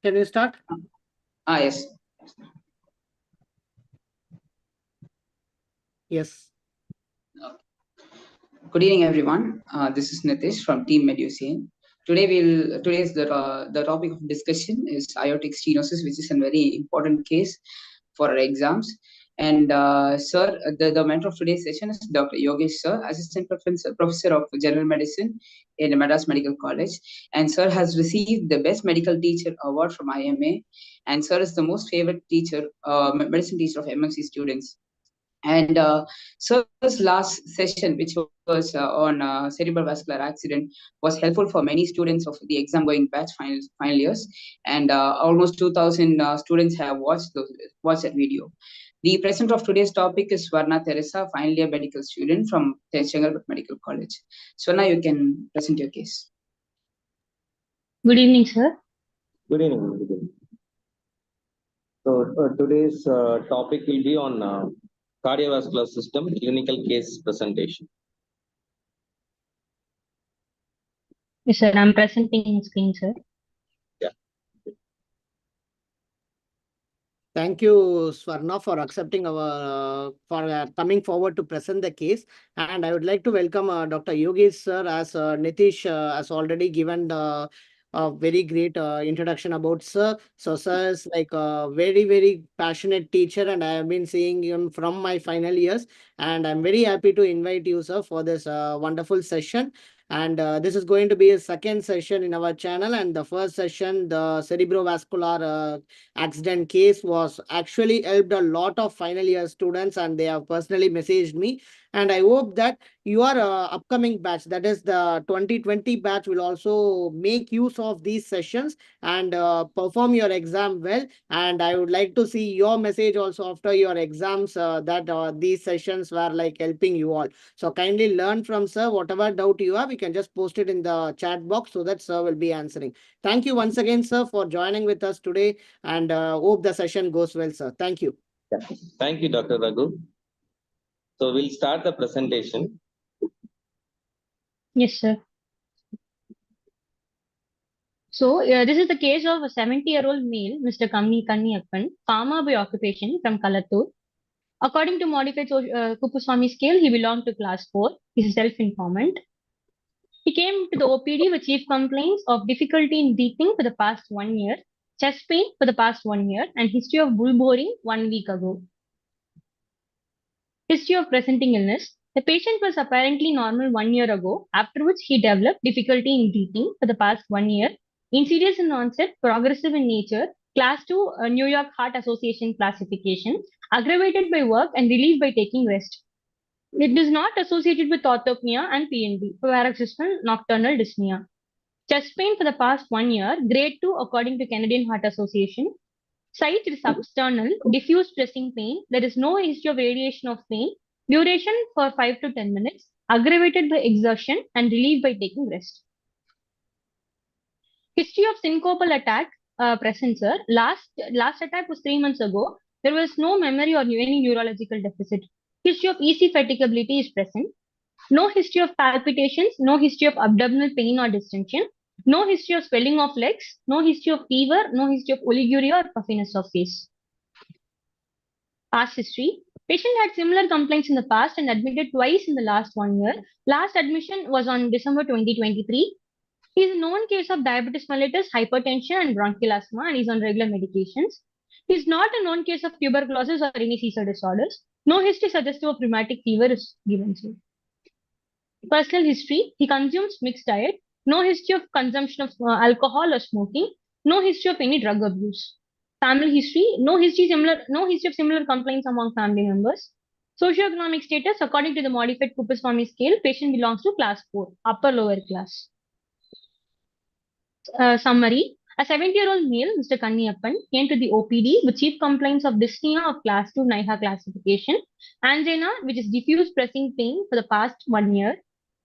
Can you start? Yes. Yes. Good evening, everyone. This is Nitish from Team Medusane. Today's the topic of discussion is aortic stenosis, which is a very important case for our exams. And sir, the mentor of today's session is Dr. Yogesh, sir, Assistant Professor of General Medicine in Madras Medical College. And sir has received the Best Medical Teacher Award from IMA. And sir is the most favorite teacher, medicine teacher of MMC students. And sir's last session, which was on cerebral vascular accident, was helpful for many students of the exam going batch final years. And almost 2,000 students have watched that video. The presenter of today's topic is Swarna Teresa, final year medical student from Chengalpet Medical College. Swarna, you can present your case. Good evening, sir. Good evening. Good evening. So today's topic will be on cardiovascular system clinical case presentation. Yes, sir. I'm presenting screen, sir. Yeah. Thank you, Swarna, for accepting our coming forward to present the case. And I would like to welcome Dr. Yogesh, sir, as Nitish has already given the very great introduction about sir. So sir is like a very, very passionate teacher, and I have been seeing him from my final years. And I'm very happy to invite you, sir, for this wonderful session. And this is going to be a second session in our channel. And the first session, the cerebrovascular accident case, was actually helped a lot of final year students, and they have personally messaged me. And I hope that your upcoming batch, that is the 2020 batch, will also make use of these sessions and perform your exam well. And I would like to see your message also after your exams that these sessions were like helping you all. So kindly learn from sir. Whatever doubt you have, you can just post it in the chat box so that sir will be answering. Thank you once again, sir, for joining with us today, and hope the session goes well, sir. Thank you. Yeah. Thank you, Dr. Raghu. So we'll start the presentation. Yes, sir. So this is the case of a 70-year-old male, Mr. Kanniyappan, farmer by occupation from Kalattur. According to modified Kuppuswamy scale, he belonged to class 4. He's a self-informant. He came to the OPD with chief complaints of difficulty in breathing for the past 1 year, chest pain for the past 1 year, and history of bull boring 1 week ago. History of presenting illness. The patient was apparently normal 1 year ago, after which he developed difficulty in breathing for the past 1 year, insidious in onset, progressive in nature, class 2 New York Heart Association classification, aggravated by work and relieved by taking rest. It is not associated with orthopnea and PND, paroxysmal nocturnal dyspnea. Chest pain for the past 1 year, grade 2 according to Canadian Heart Association. Site is substernal, diffuse pressing pain. There is no history of radiation of pain. Duration for 5 to 10 minutes. Aggravated by exertion and relieved by taking rest. History of syncopal attack present, sir. Last attack was 3 months ago. There was no memory or any neurological deficit. History of EC fatigability is present. No history of palpitations. No history of abdominal pain or distension. No history of swelling of legs. No history of fever. No history of oliguria or puffiness of face. Past history. Patient had similar complaints in the past and admitted twice in the last 1 year. Last admission was on December 2023. He is a known case of diabetes mellitus, hypertension, and bronchial asthma, and is on regular medications. He is not a known case of tuberculosis or any seizure disorders. No history suggestive of rheumatic fever is given. Personal history. He consumes mixed diet. No history of consumption of alcohol or smoking. No history of any drug abuse. Family history. No history of similar complaints among family members. Socioeconomic status. According to the modified Kuppuswamy scale, patient belongs to class 4, upper lower class. Summary. A 70-year-old male, Mr. Kanniyappan, came to the OPD with chief complaints of dyspnea of class 2 NIHA classification, angina, which is diffuse pressing pain for the past 1 year,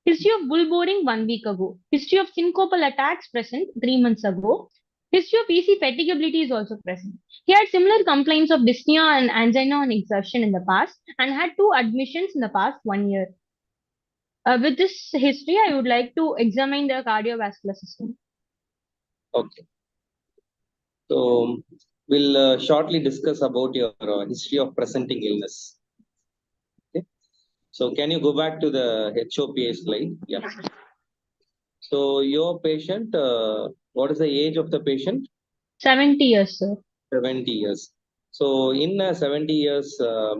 history of bull boring 1 week ago, history of syncopal attacks present 3 months ago, history of EC fatigability is also present. He had similar complaints of dyspnea and angina on exertion in the past and had 2 admissions in the past 1 year. With this history, I would like to examine the cardiovascular system. Okay. So we'll shortly discuss about your history of presenting illness. Okay. So can you go back to the HOPA slide? Yeah. So your patient, what is the age of the patient? 70 years, sir. 70 years. So in a 70 years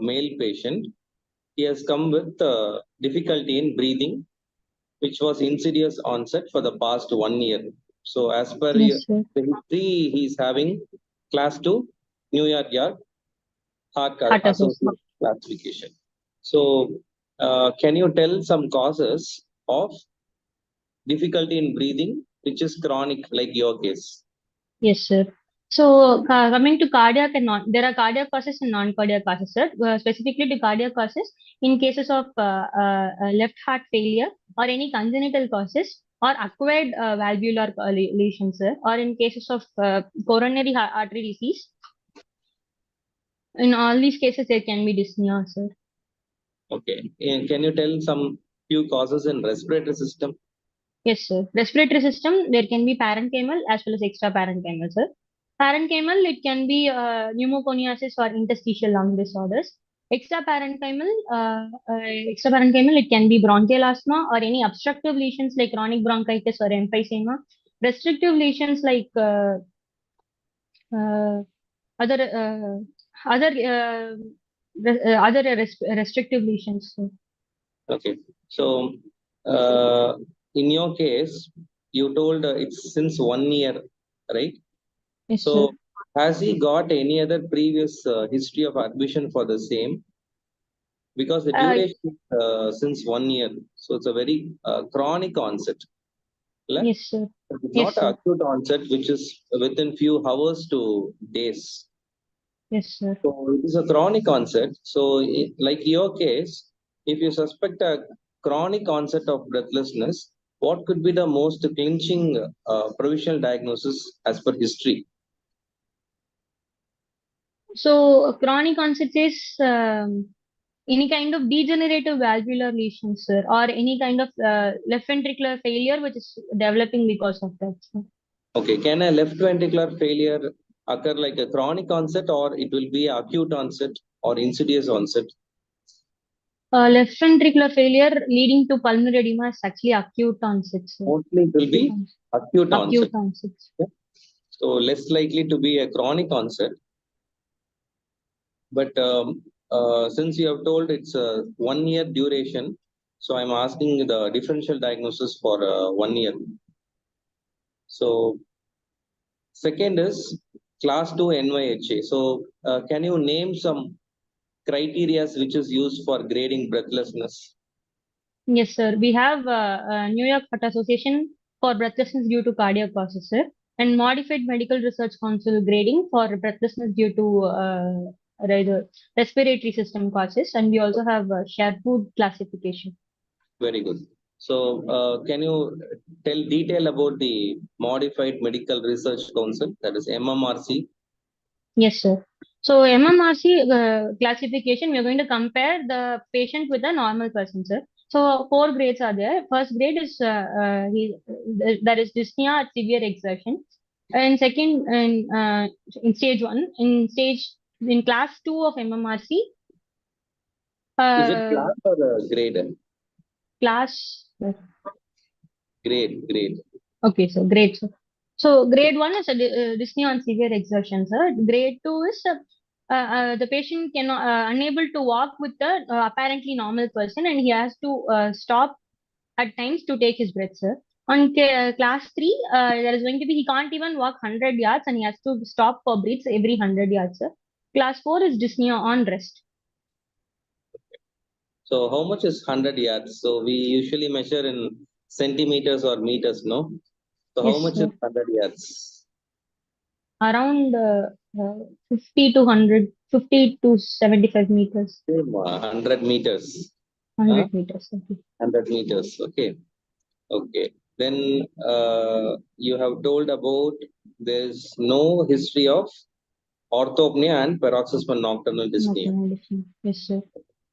male patient, he has come with difficulty in breathing, which was insidious onset for the past 1 year. So as per Yes, sir. the history, he is having class 2 New York Yard Heart Heart Association association. classification. So can you tell some causes of difficulty in breathing, which is chronic, like your case? Yes, sir. So, coming to cardiac and there are cardiac causes and non-cardiac causes, sir. Specifically to cardiac causes, in cases of left heart failure or any congenital causes or acquired valvular lesions, sir, or in cases of coronary artery disease. In all these cases, there can be dyspnea, sir. Okay. And can you tell some few causes in respiratory system? Yes, sir. Respiratory system, there can be parenchymal as well as extraparenchymal, sir. Parenchymal, it can be pneumoconiasis or interstitial lung disorders. Extraparenchymal, it can be bronchial asthma or any obstructive lesions like chronic bronchitis or emphysema. Restrictive lesions like uh, other other restrictive lesions. Sir. Okay. So uh, in your case, you told it's since 1 year, right? Yes, sir. So has he got any other previous history of admission for the same? Because the duration is since 1 year, so it's a very chronic onset. Right? yes, sir. It's Yes, not sir. acute onset, which is within few hours to days. Yes, sir. So it is a chronic onset. So like your case, if you suspect a chronic onset of breathlessness, what could be the most clinching provisional diagnosis as per history? So, chronic onset is any kind of degenerative valvular lesions, sir, or any kind of left ventricular failure which is developing because of that, sir. Okay, can a left ventricular failure occur like a chronic onset, or it will be acute onset or insidious onset? Left ventricular failure leading to pulmonary edema is actually acute onset, sir. Mostly it will Acute be onset. acute onset. Acute onset. Yeah. So less likely to be a chronic onset. But since you have told it's a 1 year duration, so I'm asking the differential diagnosis for 1 year. So second is class 2 NYHA. So can you name some criteria which is used for grading breathlessness? Yes, sir. We have New York Heart Association for breathlessness due to cardiac causes, sir, and Modified Medical Research Council grading for breathlessness due to rather respiratory system causes, and we also have Sherwood classification. Very good. So can you tell detail about the Modified Medical Research Council, that is MMRC? Yes, sir. So MMRC classification, we are going to compare the patient with a normal person, sir. So four grades are there. First grade is that is dyspnea at severe exertion, and second in stage one, in class two of MMRC, Is it uh, class or grade? class. Grade. Okay, so grade. So grade one is a dyspnea on severe exertion, sir. Grade two is the patient cannot unable to walk with the apparently normal person, and he has to stop at times to take his breath, sir. On class three, there is going to be he can't even walk 100 yards, and he has to stop for breaths every 100 yards, sir. Class four is dyspnea on rest. So how much is 100 yards? So we usually measure in centimeters or meters, no? So how Yes, much is sir. 100 yards? Around 50 to 100, 50 to 75 meters, Same, 100 meters. 100 meters. Okay. 100 meters. Okay. Okay. Then you have told about there's no history of orthopnea and paroxysmal nocturnal Not dyspnea. condition. Yes, sir.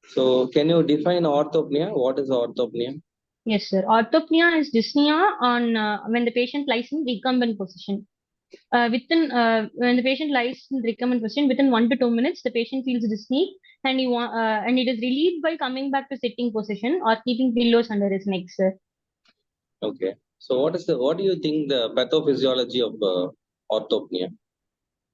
So can you define orthopnea? What is orthopnea? Yes, sir. Orthopnea is dyspnea on when the patient lies in recumbent position. when the patient lies in the recommended position, within 1 to 2 minutes, the patient feels dizzy and it is relieved by coming back to sitting position or keeping pillows under his neck, sir. Okay. So what do you think the pathophysiology of orthopnea?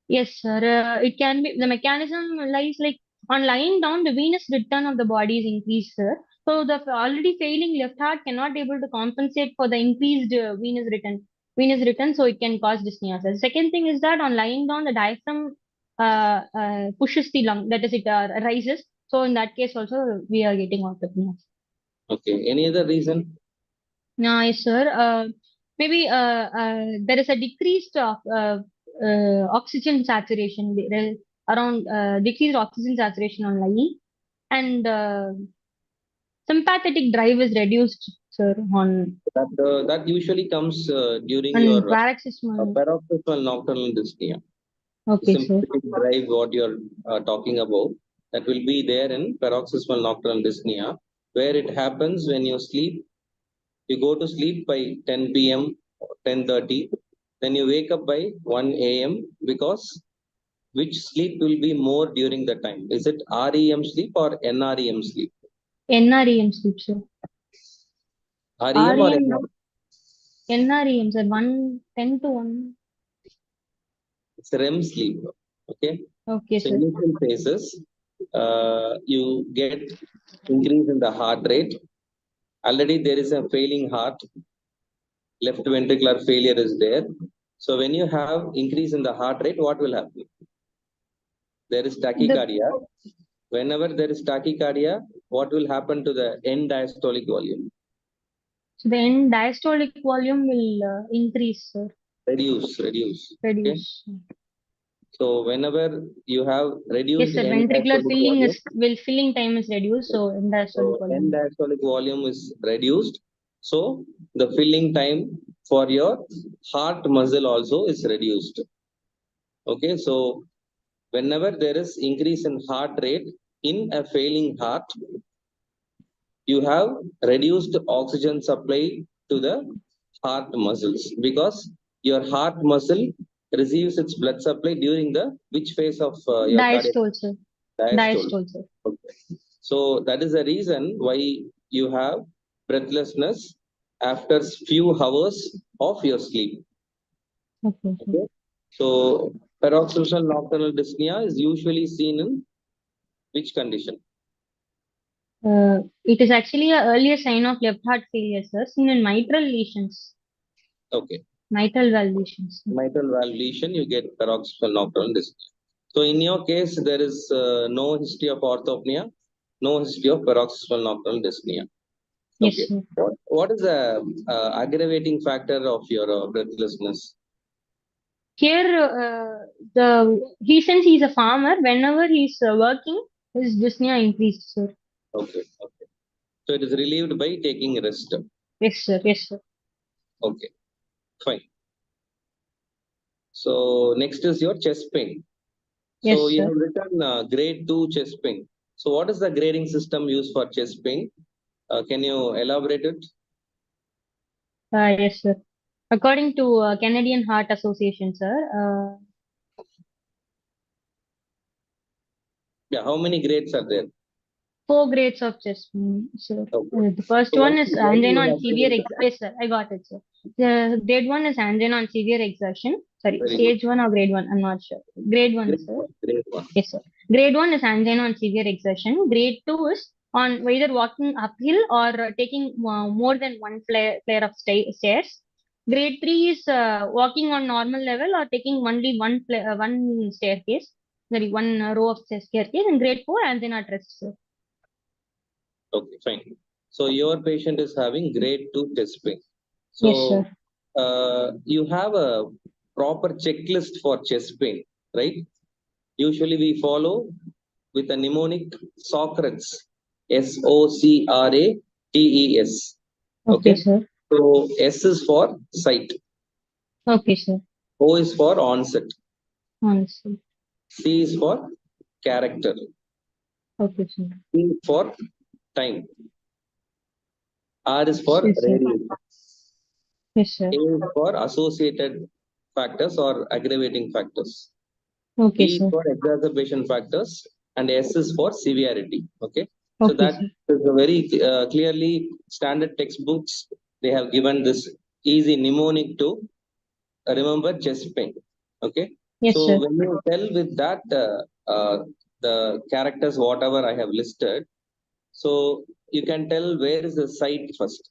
Yes, sir. It can be the mechanism lies like on lying down, the venous return of the body is increased, sir. So the already failing left heart cannot able to compensate for the increased venous return, so it can cause dyspnea, sir. Second thing is that on lying down, the diaphragm pushes the lung, that is, it rises. So in that case, also we are getting orthopnea. Okay. Any other reason? Yes, sir. Maybe there is a decreased oxygen saturation. There is around decreased oxygen saturation on lying, and sympathetic drive is reduced, sir, That usually comes during on your paroxysmal. paroxysmal nocturnal dyspnea. The Okay, sir. sympathetic drive, what you're talking about, that will be there in paroxysmal nocturnal dyspnea, where it happens when you sleep. You go to sleep by 10 p.m. or 10:30, then you wake up by 1 a.m. because which sleep will be more during the time? Is it REM sleep or NREM sleep? NREM sleep, sir. REM or REM, NREM? NREM, sir. 1:10 to 1. It's REM sleep. Okay. Okay, So sir. initial phases, you get increase in the heart rate. Already there is a failing heart, left ventricular failure is there. So when you have increase in the heart rate, what will happen? There is The tachycardia. Whenever there is tachycardia, what will happen to the end diastolic volume? so the end diastolic volume will increase, sir. Reduce. Okay. Reduce. So whenever you have Yes, reduced sir. end Ventricular diastolic volume, filling time is reduced, so so endosteric end volume. diastolic volume is reduced. So the filling time for your heart muscle also is reduced. Okay, so whenever there is increase in heart rate in a failing heart, you have reduced oxygen supply to the heart muscles because your heart muscle receives its blood supply during the which phase of your cardiac Diastole, sir. diastole. Diastole, sir. Okay. So that is the reason why you have breathlessness after few hours of your sleep. Okay, sir. Okay. So paroxysmal nocturnal dyspnea is usually seen in which condition? It is actually an earlier sign of left heart failure, sir, seen in mitral lesions, Okay. mitral valve lesions. Mitral valve lesion, you get paroxysmal nocturnal dyspnea. So in your case, there is no history of orthopnea, no history of paroxysmal nocturnal dyspnea. Yes, Okay. sir. What is the aggravating factor of your breathlessness? Here, since he's a farmer, whenever he's working, his dyspnea increased, sir. Okay. Okay. So it is relieved by taking rest. Yes, sir. Yes, sir. Okay. Fine. So next is your chest pain. So Yes, you sir. have written grade 2 chest pain. So what is the grading system used for chest pain? Can you elaborate it? Yes, sir. According to Canadian Heart Association, sir, Yeah, how many grades are there? 4 grades of chest pain, sir. Okay. The first So one is why angina you on have severe to exertion. Yes, sir. I got it, sir. The grade 1 is angina on severe exertion. Sorry, very good. stage 1 or grade 1. I'm not sure. Grade 1, sir. Grade one. Yes, sir. Grade 1 is angina on severe exertion. Grade 2 is on either walking uphill or taking more than one flare of stairs. Grade 3 is walking on normal level or taking only one staircase. Sorry, one row of staircase. And grade 4, angina at rest, sir. Okay, fine. So your patient is having grade 2 chest pain. Yes, sir. So you have a proper checklist for chest pain, right? Usually we follow with a mnemonic Socrates, SOCRATES. Okay, Okay. sir. So S is for sight, Okay, sir. O is for onset, Honestly. C is for character, Okay, sir. T is for time, R is for Yes, sir. radius, Yes, sir. A is for associated factors or aggravating factors. Okay, E sir. for exacerbation factors and S is for severity. Okay. So Okay, that sir. is a very clearly standard textbooks. They have given this easy mnemonic to remember chest pain. Okay. Yes, So sir. when you tell with that the characters whatever I have listed, so you can tell where is the site first.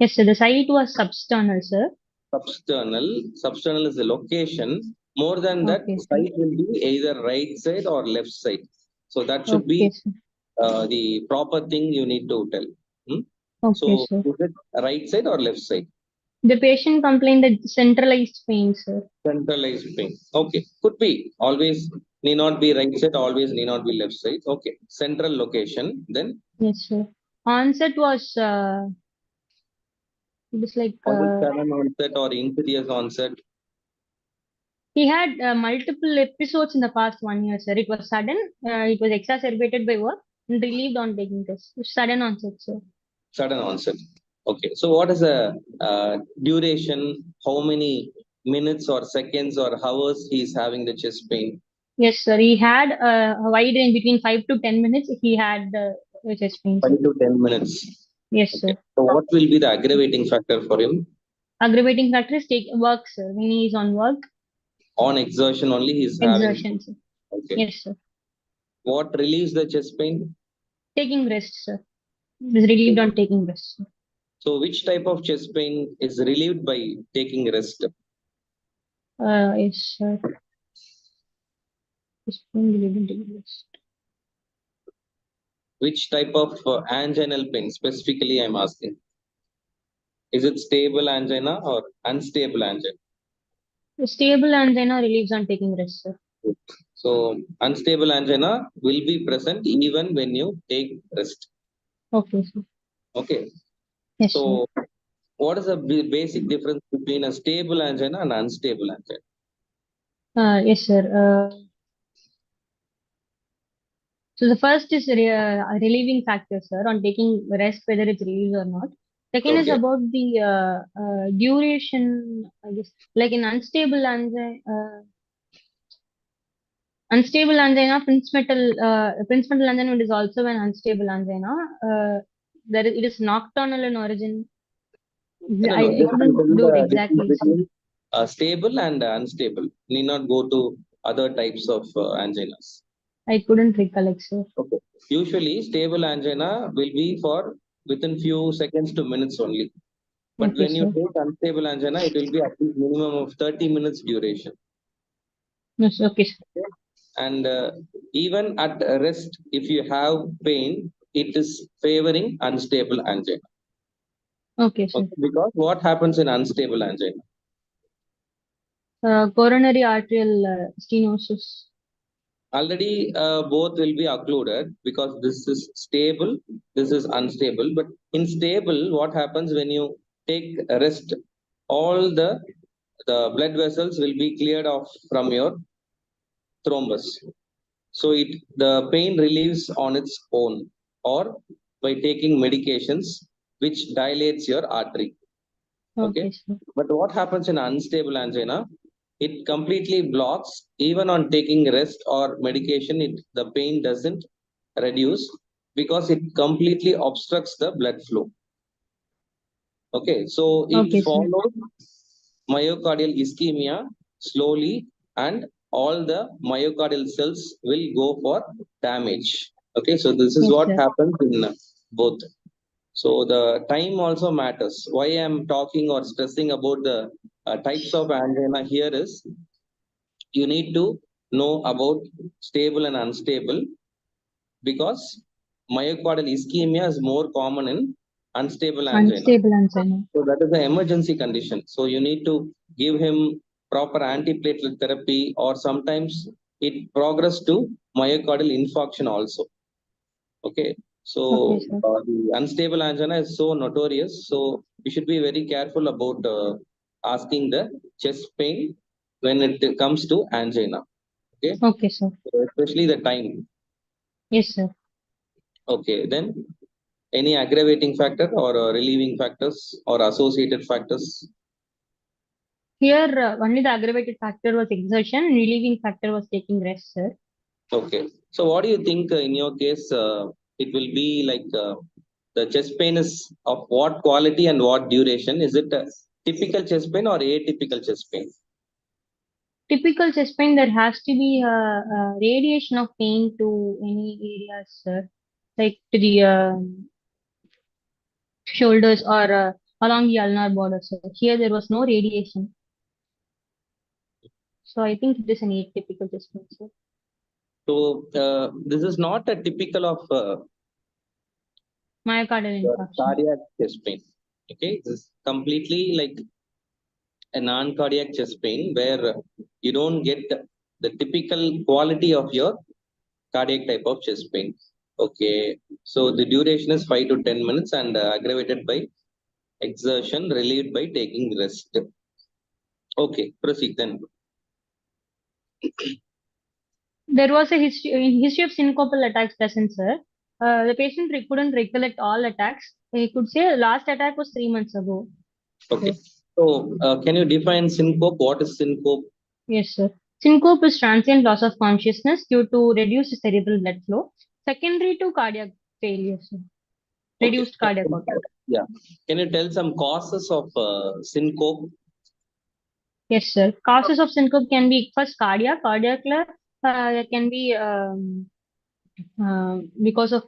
Yes, sir. The site was substernal, sir. Substernal is the location. More than that, Okay, sir. site will be either right side or left side. So that should be Okay, sir. the proper thing you need to tell. Hmm? Okay, So sir. is it right side or left side? The patient complained that centralized pain, sir. Centralized pain. Okay, could be. Always need not be right side, always need not be left side. Okay, central location. Then Yes, sir. Onset was it was like was it sudden onset or insidious onset? he had multiple episodes in the past 1 year, sir. It was sudden. It was exacerbated by work and relieved on taking this. Sudden onset, sir. Sudden onset. Okay, so what is the duration? How many minutes or seconds or hours he is having the chest pain? Yes, sir. He had a wide range between 5 to 10 minutes if he had chest pain, sir. 5 to 10 minutes. Yes, Okay. sir. So what will be the aggravating factor for him? Aggravating factor is take work, sir. When he is on work, On exertion only he is having. exertion, sir. Okay. Yes, sir. What relieves the chest pain? Taking rest, sir. It is relieved on taking rest, sir. So which type of chest pain is relieved by taking rest? Yes, sir. Chest pain relieved on taking rest. Which type of anginal pain specifically I'm asking? Is it stable angina or unstable angina? The stable angina relieves on taking rest, sir. So unstable angina will be present even when you take rest. Okay, sir. Okay. Yes, sir. So what is the basic difference between a stable angina and unstable angina? Yes, sir. So the first is relieving factor, sir, on taking rest, whether it's relieved or not. Second is Okay. about the duration, I guess, like in unstable angina, Prince metal angina is also an unstable angina. It is nocturnal in origin. No, I, no, I just couldn't tell do it the difference exactly, sir. between stable and unstable. Need not go to other types of anginas. I couldn't recollect, sir. Okay. Usually, stable angina will be for within few seconds to minutes only. But Okay, when you sir. take unstable angina, it will be at least minimum of 30 minutes duration. Yes, okay, sir. Okay. And even at rest, if you have pain, it is favoring unstable angina. Okay, sir. Okay. Because what happens in unstable angina? Coronary arterial stenosis. Already both will be occluded because this is stable, this is unstable. But in stable, what happens when you take a rest? All the blood vessels will be cleared off from your thrombus. So the pain relieves on its own or by taking medications which dilates your artery. Okay. Okay, sir. But what happens in unstable angina? It completely blocks. Even on taking rest or medication, the pain doesn't reduce because it completely obstructs the blood flow. Okay, so it Okay, sir. follows myocardial ischemia slowly, and all the myocardial cells will go for damage. Okay, so this is Yes, what sir. happens in both. So the time also matters. Why I'm talking or stressing about the types of angina here is you need to know about stable and unstable because myocardial ischemia is more common in unstable angina. Unstable angina. So that is an emergency condition. So you need to give him proper antiplatelet therapy, or sometimes it progress to myocardial infarction also. Okay. So Okay, sir. the unstable angina is so notorious. So you should be very careful about asking the chest pain when it comes to angina. Okay. Okay, sir. So especially the time. Yes, sir. Okay. Then any aggravating factor or relieving factors or associated factors? Here, only the aggravated factor was exertion, and relieving factor was taking rest, sir. Okay. So what do you think in your case it will be like the chest pain is of what quality and what duration? Is it a typical chest pain or atypical chest pain? Typical chest pain, there has to be a radiation of pain to any areas, sir, like to the shoulders or along the ulnar border, sir. Here, there was no radiation. So I think it is an atypical chest pain, sir. So this is not a typical of Myocardial infarction. cardiac chest pain. Okay, this is completely like a non-cardiac chest pain where you don't get the typical quality of your cardiac type of chest pain. Okay, so the duration is 5 to 10 minutes and aggravated by exertion, relieved by taking rest. Okay, proceed then. There was a history of syncopal attacks present, sir. The patient couldn't recollect all attacks. He could say last attack was 3 months ago. Okay, Sir. so can you define syncope? What is syncope? Yes, sir. Syncope is transient loss of consciousness due to reduced cerebral blood flow, secondary to cardiac failure, sir. Okay. Reduced cardiac output. Yeah. Can you tell some causes of syncope? Yes, sir. Causes of syncope can be first cardiac, there can be because of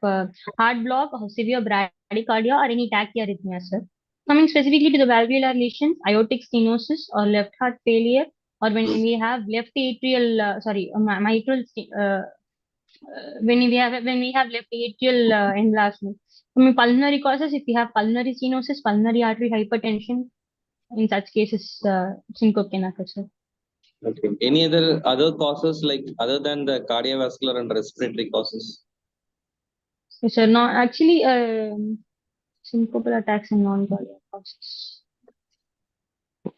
heart block or severe bradycardia or any tachyarrhythmia, sir. Coming specifically to the valvular lesions, aortic stenosis or left heart failure, or when we have left atrial, mitral, when we have left atrial enlargement. Coming pulmonary causes, if we have pulmonary stenosis, pulmonary artery hypertension, in such cases, syncope can occur, sir. Okay. Any other causes like other than the cardiovascular and respiratory causes? Yes, sir. No, actually, syncopal attacks and non-cardiac causes. So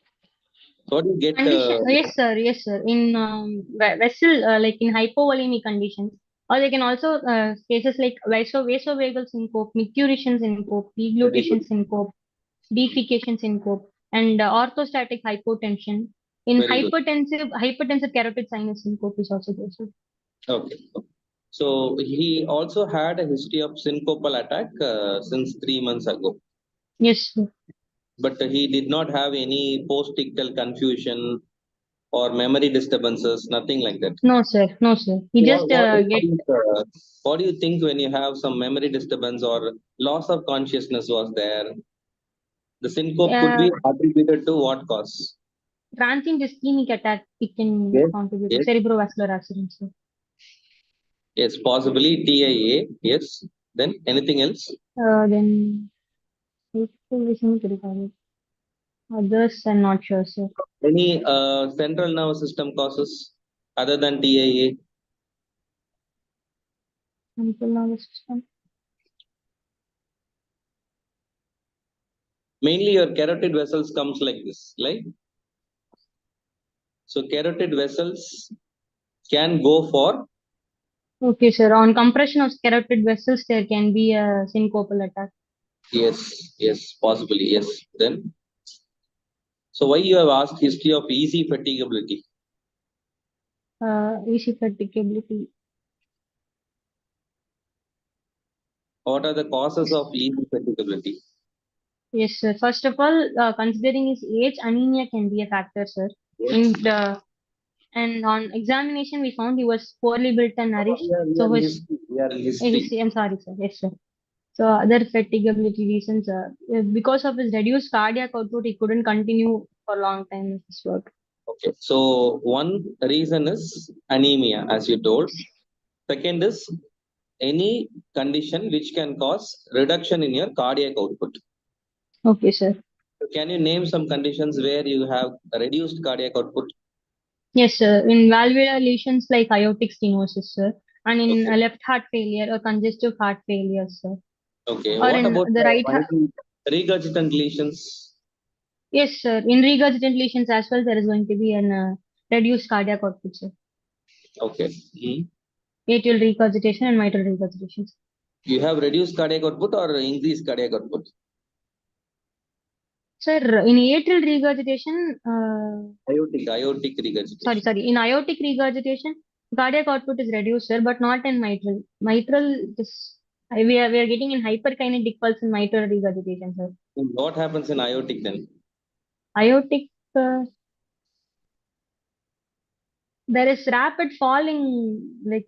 what do you get? Condition, yes, sir. Yes, sir. In vessel, like in hypovolemic conditions, or they can also cases like vasovagal syncope, micturition syncope, Very deglutition good. syncope, defecation syncope, and orthostatic hypotension. In Very good. hypertensive carotid sinus syncope is also there, sir. Okay. So he also had a history of syncopal attack since 3 months ago, Yes, sir. but he did not have any post-ictal confusion or memory disturbances, nothing like that. No, sir. No, sir. He just What do you think when you have some memory disturbance or loss of consciousness was there? The syncope could be attributed to what cause? transient ischemic attack. It can Yes. contribute to Yes. cerebrovascular accidents, sir. Yes, possibly TIA. Yes. Then anything else? Then others, I'm not sure, sir. Any central nervous system causes other than TIA? Central nervous system. Mainly your carotid vessels comes like this, right? So carotid vessels can go for Okay, sir. On compression of carotid vessels, there can be a syncopal attack. yes, possibly yes. Then so why you have asked history of easy fatigability? Easy fatigability. What are the causes of easy fatigability? Yes, sir. First of all, considering his age, anemia can be a factor, sir. And on examination, we found he was poorly built and nourished. So his history. I'm sorry, sir. Yes, sir. So other fatigability reasons, because of his reduced cardiac output, he couldn't continue for a long time with his work. Okay, so one reason is anemia, as you told. Second is any condition which can cause reduction in your cardiac output. Okay, sir. Can you name some conditions where you have reduced cardiac output? Yes, sir. In valvular lesions like aortic stenosis, sir, and in Okay. left heart failure or congestive heart failure, sir. Okay. Or What in about the right heart. regurgitant lesions? Yes, sir. In regurgitant lesions as well, there is going to be an reduced cardiac output, sir. Okay. Atrial regurgitation and mitral regurgitation. You have reduced cardiac output or increased cardiac output? Sir, in atrial regurgitation, Aortic regurgitation. in aortic regurgitation, cardiac output is reduced, sir, but not in mitral. We are getting in hyperkinetic pulse in mitral regurgitation, sir. What happens in aortic then? Aortic, there is rapid falling, like,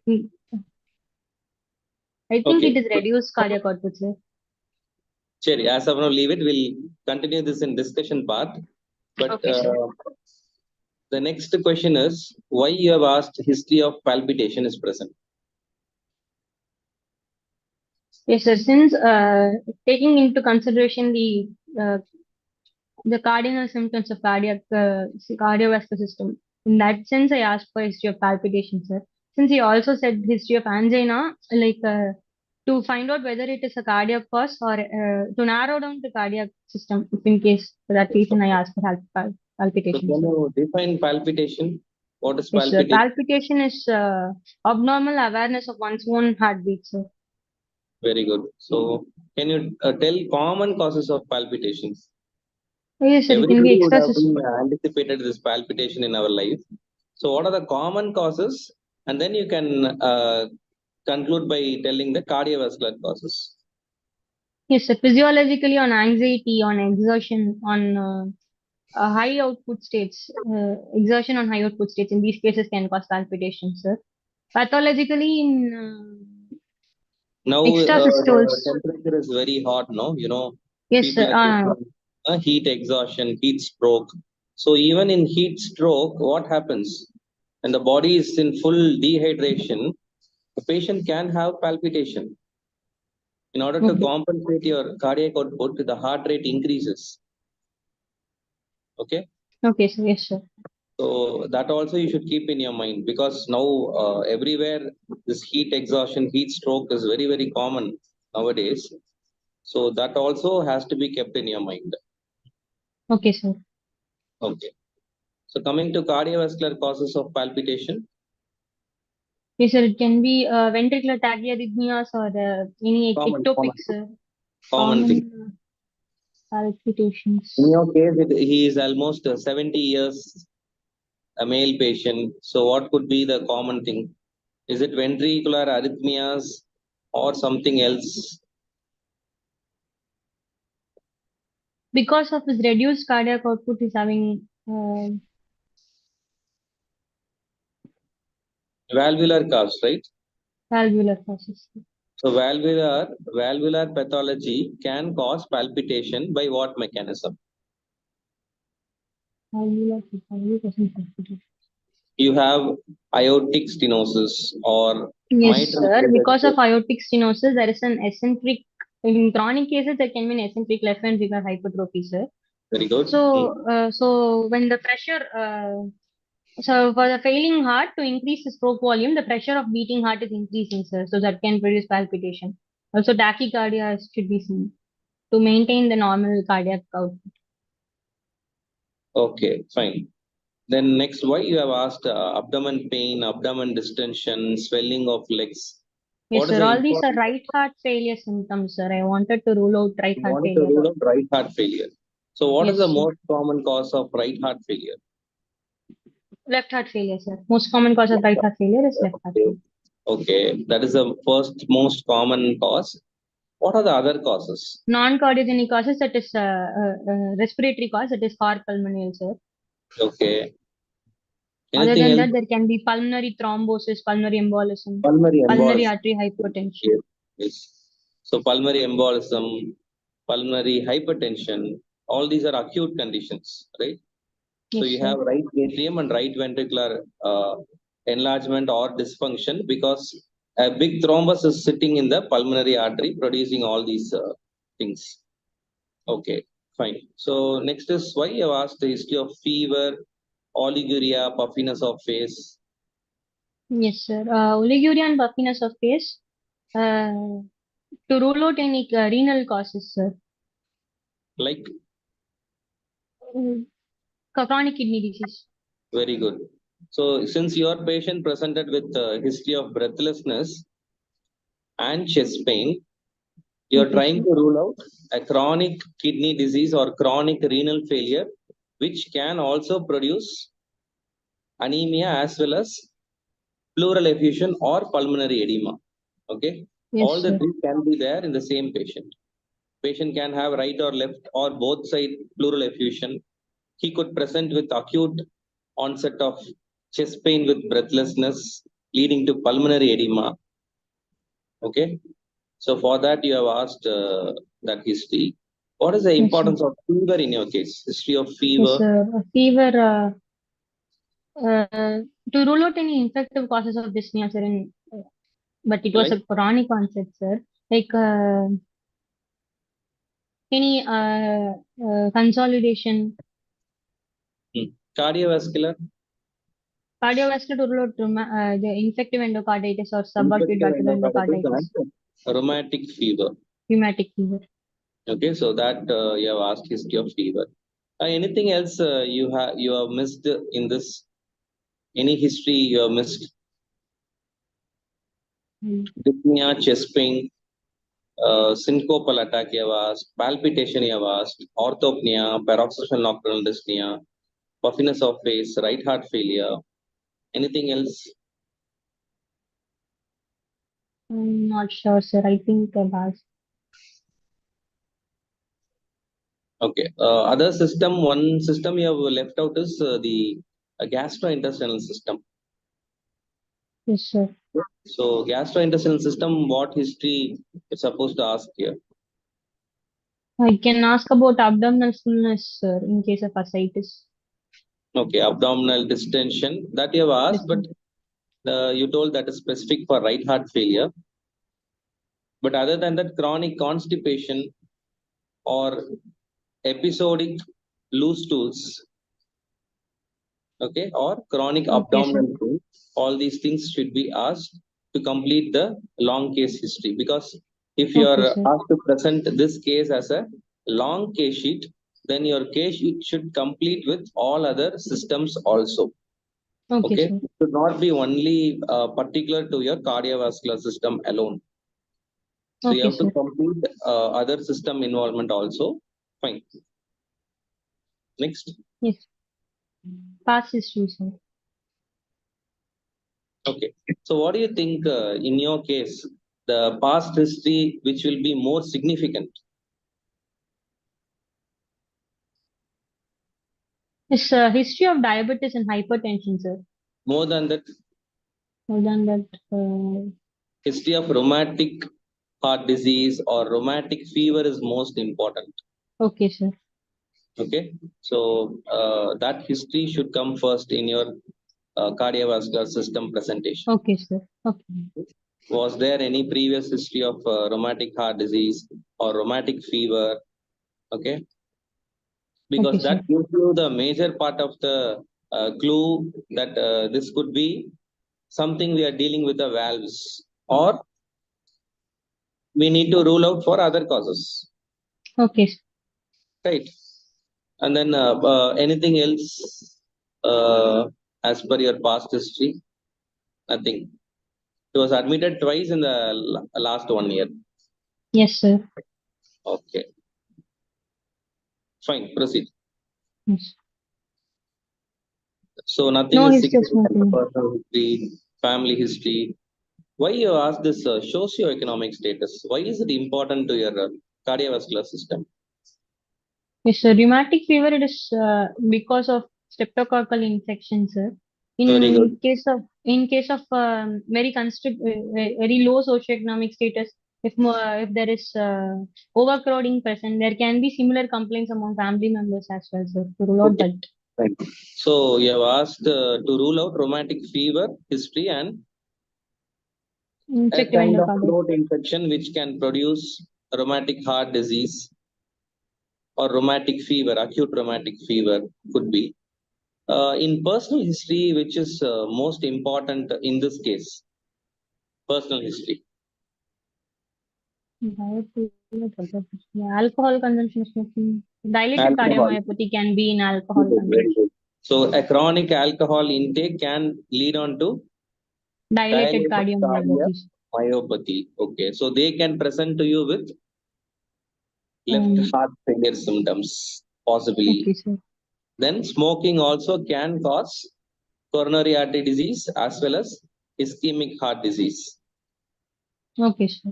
I think Okay. it is reduced cardiac output, sir. Cherry, as of now, leave it. We'll continue this in discussion part. But Okay, sir. the next question is why you have asked history of palpitation is present. Yes, sir. Since taking into consideration uh, the cardinal symptoms of cardiovascular system, in that sense, I asked for history of palpitation, sir. Since he also said history of angina, like to find out whether it is a cardiac cause or to narrow down the cardiac system, if in case for that reason I asked for So palpitation, can sir. you define palpitation? What is Yes, sir. palpitation? Palpitation is abnormal awareness of one's own heartbeat, sir. Very good. So can you tell common causes of palpitations? Yes, sir. It can be Everybody would have excessive. been anticipated this palpitation in our life. So what are the common causes? And then you can conclude by telling the cardiovascular causes. Yes, sir. Physiologically, on anxiety, on exertion, on high output states, exertion on high output states in these cases can cause palpitations, sir. Pathologically, in Now the extrasystoles. temperature is very hot, no? Yes, People sir. are getting heat exhaustion, heat stroke. So even in heat stroke, what happens? When the body is in full dehydration, the patient can have palpitation. In order to Okay. compensate your cardiac output, the heart rate increases. Okay. Okay, sir. Yes, sir. So that also you should keep in your mind because now everywhere this heat exhaustion, heat stroke is very, very common nowadays. So that also has to be kept in your mind. Okay, sir. Okay. So coming to cardiovascular causes of palpitation. Yes, sir. It can be ventricular tachyarrhythmias or any Common, common, ectopics, common thing. common palpitations. In your case, he is almost 70 years, a male patient. So what could be the common thing? Is it ventricular arrhythmias or something else? Because of his reduced cardiac output, he's having Valvular cause, right? valvular causes. So valvular pathology can cause palpitation by what mechanism? Valvular palpitation. You have aortic stenosis or Yes, mitral sir. Because of regurgitation. aortic stenosis, there is an eccentric. In chronic cases, there can be an eccentric left ventricular hypertrophy, sir. Very good. So when the pressure, so for the failing heart to increase the stroke volume, the pressure of beating heart is increasing, sir. So that can produce palpitation. Also, tachycardia should be seen to maintain the normal cardiac output. Okay, fine. Then next, why you have asked abdomen pain, abdomen distension, swelling of legs. Yes, What is sir. the All these are important? right heart failure symptoms, sir. I wanted to rule out right You heart want to failure. rule out right heart failure. So what is Yes, the sir. most common cause of right heart failure? Left heart failure, sir. Most common cause of right heart failure is left heart Okay, failure. okay, that is the first most common cause. What are the other causes? Non-cardiogenic causes, that is respiratory cause, that is heart pulmonary ulcer. Okay. Other Anything than else? that, there can be pulmonary thrombosis, pulmonary embolism, Pulmonary pulmonary embolism. artery hypertension. Yes. Yes. So pulmonary embolism, pulmonary hypertension, all these are acute conditions, right? So Yes, you sir. have right atrium and right ventricular enlargement or dysfunction because a big thrombus is sitting in the pulmonary artery producing all these things. Okay, fine. So next is why you have asked the history of fever, oliguria, puffiness of face. Yes, sir. Oliguria and puffiness of face. To rule out any renal causes, sir. Like, Uh, Chronic kidney disease. very good. So since your patient presented with history of breathlessness and chest pain, You are Okay, trying sir. to rule out a chronic kidney disease or chronic renal failure, which can also produce anemia as well as pleural effusion or pulmonary edema. Okay, Yes, all the sir. three can be there in the same patient. Patient can have right or left or both side pleural effusion. He could present with acute onset of chest pain with breathlessness leading to pulmonary edema. Okay, so for that you have asked that history. What is the Yes, sir. importance of fever in your case? History of Yes, fever. sir. A fever, to rule out any infective causes of dyspnea, sir, but it was Like a chronic onset, sir. Like any consolidation, cardiovascular, cardiovascular to rule out the infective endocarditis or subacute infective bacterial endocarditis, endocarditis, and rheumatic fever. rheumatic fever. Okay, so that you have asked history of fever. Anything else you have missed in this? Any history you have missed? Mm. Dyspnea, chest pain, syncopal attack you have asked, palpitation you have asked, orthopnea, paroxysmal nocturnal dyspnea, puffiness of face, right heart failure. Anything else? I'm not sure, sir. I think about. Okay. Other system, one system you have left out is the gastrointestinal system. Yes, sir. So gastrointestinal system, what history is supposed to ask here? I can ask about abdominal fullness, sir, in case of ascites. Okay, abdominal distension that you have Yes, asked, but sir. you told that is specific for right heart failure. But other than that, chronic constipation or episodic loose stools, okay, or chronic Okay, sir. abdominal pain, all these things should be asked to complete the long case history. Because if you Okay, are sir. asked to present this case as a long case sheet, then your case sheet should complete with all other systems also. Okay, Okay, sir. it should not be only particular to your cardiovascular system alone. So you Okay, have to sir. complete other system involvement also. Fine. Next. Yes. Past history, sir. Okay. So what do you think in your case, the past history which will be more significant? It's history of diabetes and hypertension, sir. More than that, More than that, history of rheumatic heart disease or rheumatic fever is most important. okay, sir. Okay. So that history should come first in your cardiovascular system presentation. Okay, sir. Okay. Was there any previous history of rheumatic heart disease or rheumatic fever? Okay, Okay, because sir. that gives you the major part of the clue that this could be something we are dealing with the valves, or we need to rule out for other causes, Okay, sir. right? And then anything else as per your past history? Nothing. It was admitted twice in the last 1 year. Yes, sir. Okay, fine, proceed. Yes. So nothing No is history of significant. smoking. Personal history, family history. Why you ask this socio-economic status? Why is it important to your cardiovascular system? Yes, sir. Rheumatic fever, it is because of streptococcal infection, sir. Very good. In case of very low socioeconomic status, if there is overcrowding present, there can be similar complaints among family members as well, sir. To rule out Okay. that Right. So you have asked to rule out rheumatic fever history and a infective kind of endocarditis. throat infection which can produce rheumatic heart disease or rheumatic fever, acute rheumatic fever could be. In personal history, which is most important in this case, personal history. Alcohol consumption, smoking. Dilated Alcohol. cardiomyopathy can be in Very alcohol good, very consumption. good. So a chronic alcohol intake can lead on to Dilated dilated cardiomyopathy. cardiomyopathy. Okay, so they can present to you with left heart failure symptoms, possibly. Okay, sir. Then smoking also can cause coronary artery disease as well as ischemic heart disease. Okay, sir.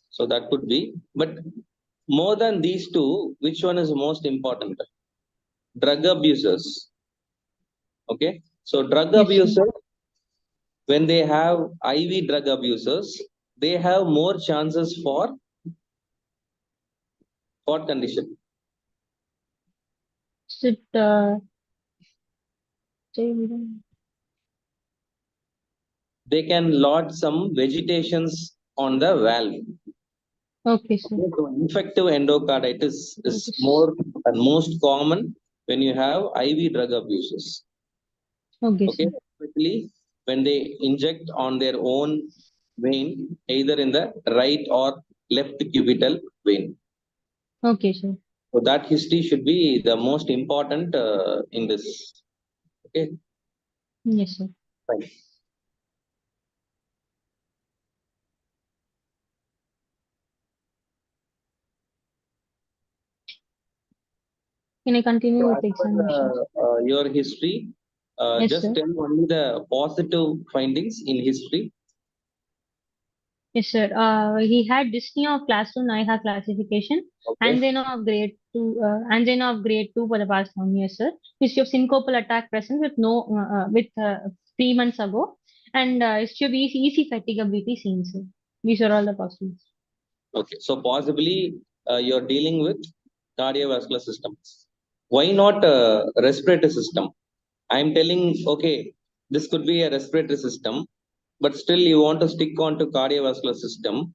So that could be. But more than these two, which one is most important? Drug abusers. Okay. So drug Yes, sir. abusers, when they have IV drug abusers, they have more chances for what condition? Is it They can lodge some vegetations on the valve. okay, sir. So infective endocarditis is Yes. more and most common when you have IV drug abusers. Okay, Okay, sir. especially when they inject on their own vein, either in the right or left cubital vein. Okay, sir. So that history should be the most important in this. Okay, Yes, sir. fine. Can I continue So with as the per examination? your history, Yes, just sir. tell only the positive findings in history. Yes, sir. He had dyspnea of class 2 NIHA classification, Okay, angina of grade 2, angina of grade 2 for the past 1 year, sir. History of syncopal attack present with no, with 3 months ago, and history of EC fatigability seen, sir. These are all the positives. okay. So possibly you're dealing with cardiovascular system. Why not respiratory system? I'm telling, okay, this could be a respiratory system, but still you want to stick on to cardiovascular system.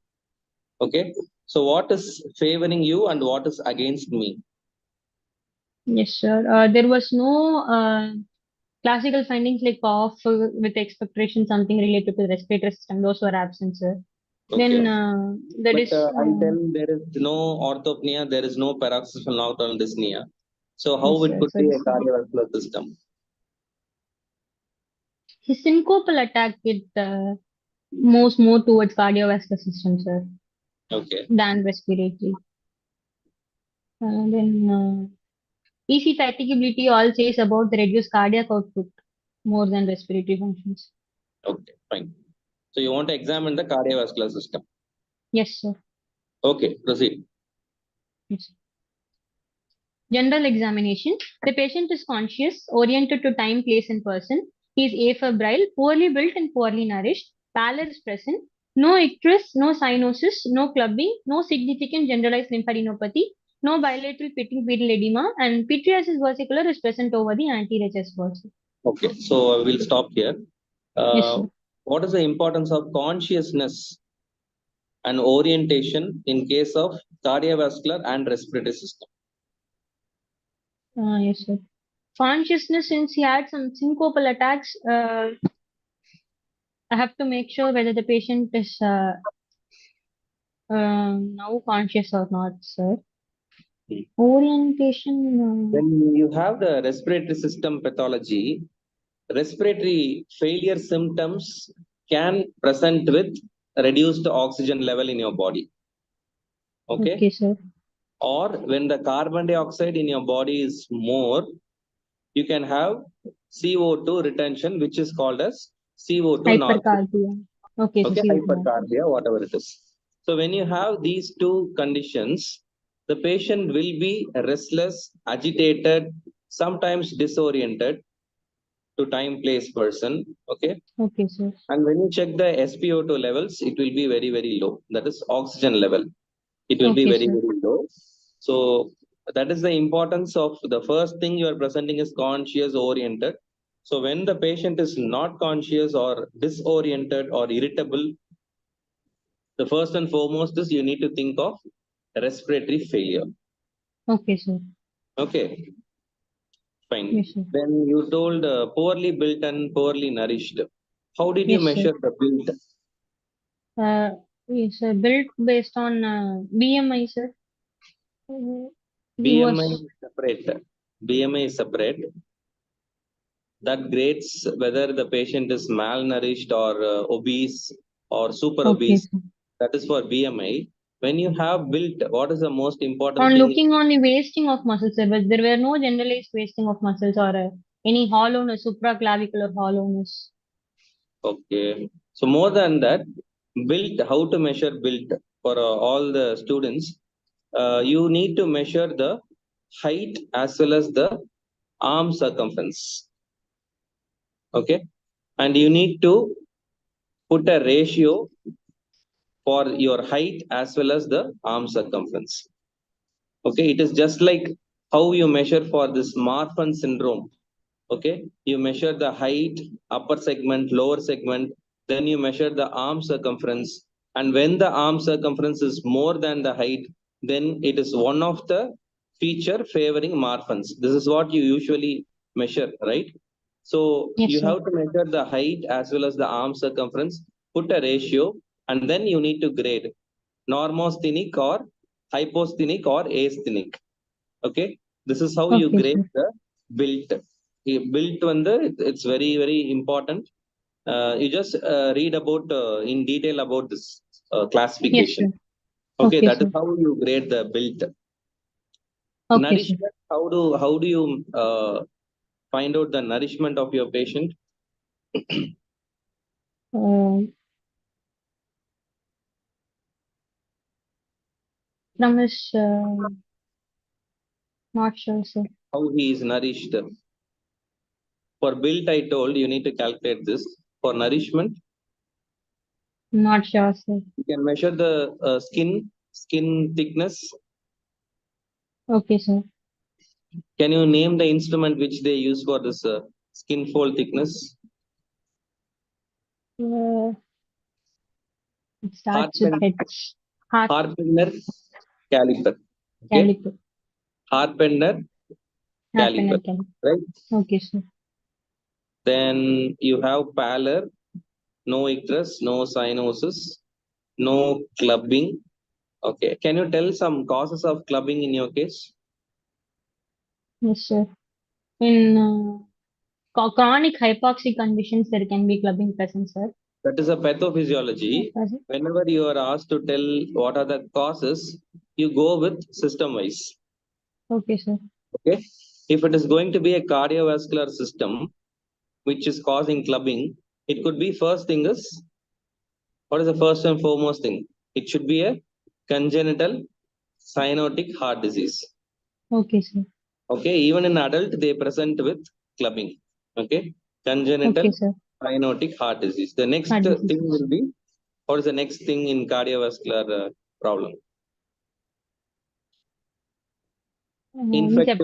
Okay. So what is favoring you and what is against me? Yes, sir. There was no classical findings like cough with expectoration, something related to the respiratory system. Those were absent, sir. Okay. Then that But is I'm telling there is no orthopnea, there is no paroxysmal nocturnal dyspnea. So how yes, it sir. could So be a this cardiovascular system? his syncopal attack it moves more towards cardiovascular system, sir, Okay. than respiratory. Then EC fatigability all says about the reduced cardiac output more than respiratory functions. Okay. Fine. So you want to examine the cardiovascular system. Yes, sir. Okay. Proceed. Yes. General examination. The patient is conscious, oriented to time, place, and person. He is afebrile, poorly built, and poorly nourished. Pallor is present. No icterus, no cyanosis, no clubbing, no significant generalized lymphadenopathy, no bilateral pitting pedal edema, and pityriasis versicolor is present over the anterior chest wall. Okay. So we'll stop here. Yes, Uh, sir. what is the importance of consciousness and orientation in case of cardiovascular and respiratory system? Yes, sir. Consciousness, since he had some syncopal attacks, I have to make sure whether the patient is now conscious or not, sir. Orientation. When you have the respiratory system pathology, respiratory failure symptoms can present with reduced oxygen level in your body. Okay. Okay, sir. Or when the carbon dioxide in your body is more, you can have CO2 retention, which is called as CO2 nausea. Hypercarbia. Okay, so Okay, CO2. hypercarbia, whatever it is. So when you have these two conditions, the patient will be restless, agitated, sometimes disoriented to time, place, person. Okay. Okay, sir. And when you check the SpO2 levels, it will be very, very low. That is oxygen level. It will be Okay, very, sir. very low. So that is the importance of the first thing you are presenting is conscious oriented. So when the patient is not conscious or disoriented or irritable, the first and foremost is you need to think of respiratory failure. Okay, sir. Okay, fine. Yes, sir. Then you told poorly built and poorly nourished. How did you Yes, sir. measure the build? Uh, yes, sir. Built based on BMI, sir. He BMI was. is separate. BMI is separate. That grades whether the patient is malnourished or obese or super Okay, obese. sir. That is for BMI. when you have built, what is the most important On thing? looking on the wasting of muscles, sir, but there were no generalized wasting of muscles or any hollowness, supraclavicular hollowness. Okay. So more than that, built, how to measure built for all the students, you need to measure the height as well as the arm circumference. Okay. And you need to put a ratio for your height as well as the arm circumference. Okay. It is just like how you measure for this Marfan syndrome. Okay. You measure the height, upper segment, lower segment, then you measure the arm circumference. And when the arm circumference is more than the height, then it is one of the feature favoring Marfans. This is what you usually measure, right? So Yes, you sir. have to measure the height as well as the arm circumference, put a ratio, and then you need to grade normosthenic or hyposthenic or asthenic. Okay. This is how you Okay, grade sir. the built. Built it's very, very important. You just read about in detail about this Yes, classification. sir. Okay, Okay, that is sir. how you grade the built. Okay, sir. Nourishment, how do you find out the nourishment of your patient? Uh, from his, not sure, sir. How he is nourished. For built, I told you need to calculate this. For nourishment, Not sure, sir. you can measure the skin thickness. Okay, sir. Can you name the instrument which they use for this skin fold thickness? Uh, it starts with Harpen, H. Heart Harpener caliper. Okay, caliper. Harpener Harpener caliper. caliper. Right. Okay, sir. Then you have pallor, no icterus, no cyanosis, no clubbing. Okay. Can you tell some causes of clubbing in your case? Yes, sir. In chronic hypoxic conditions, there can be clubbing present, sir. That is a pathophysiology. Present. Whenever you are asked to tell what are the causes, you go with system wise. Okay, sir. Okay. If it is going to be a cardiovascular system which is causing clubbing, it could be first thing is, what is the first and foremost thing? It should be a congenital cyanotic heart disease. Okay, sir. Okay, even in adult, they present with clubbing. Okay, congenital Okay, sir. cyanotic heart disease. The next Heart thing diseases. will be, what is the next thing in cardiovascular problem? Infective,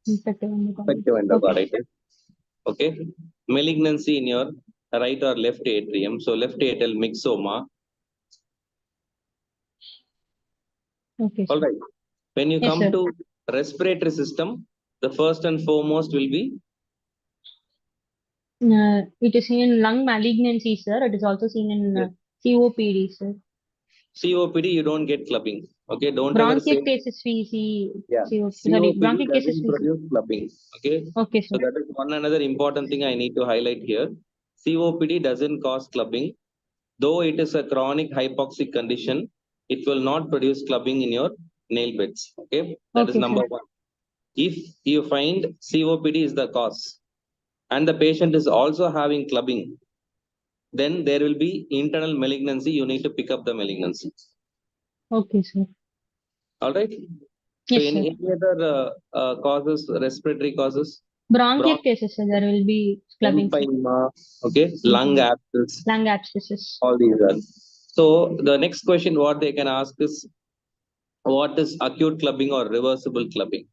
Infective endocarditis. infective Okay. endocarditis. Okay, malignancy in your right or left atrium. So left atrial myxoma. Okay, All sir. right. When you Yes, come sir. to respiratory system, the first and foremost will be It is seen in lung malignancy, sir. It is also seen in yes, COPD, sir. COPD. You don't get clubbing. Okay, don't ever say Bronchiectasis we see yeah. COPD. Sorry, COPD bronchiectasis doesn't we see. produce clubbing. Okay, Okay, so sir. that is one another important thing I need to highlight here. COPD doesn't cause clubbing, though it is a chronic hypoxic condition. It will not produce clubbing in your nail beds. Okay, that is Okay, number sir. one. If you find COPD is the cause and the patient is also having clubbing, then there will be internal malignancy. You need to pick up the malignancy. Okay, sir. All right. So, Yes, sir. any other causes, respiratory causes? Bronchiectasis, sir. There will be clubbing, sir. Emphysema, okay, lung Emphysema. abscess, Lung abscesses. all these are. So, the next question what they can ask is, what is acute clubbing or reversible clubbing?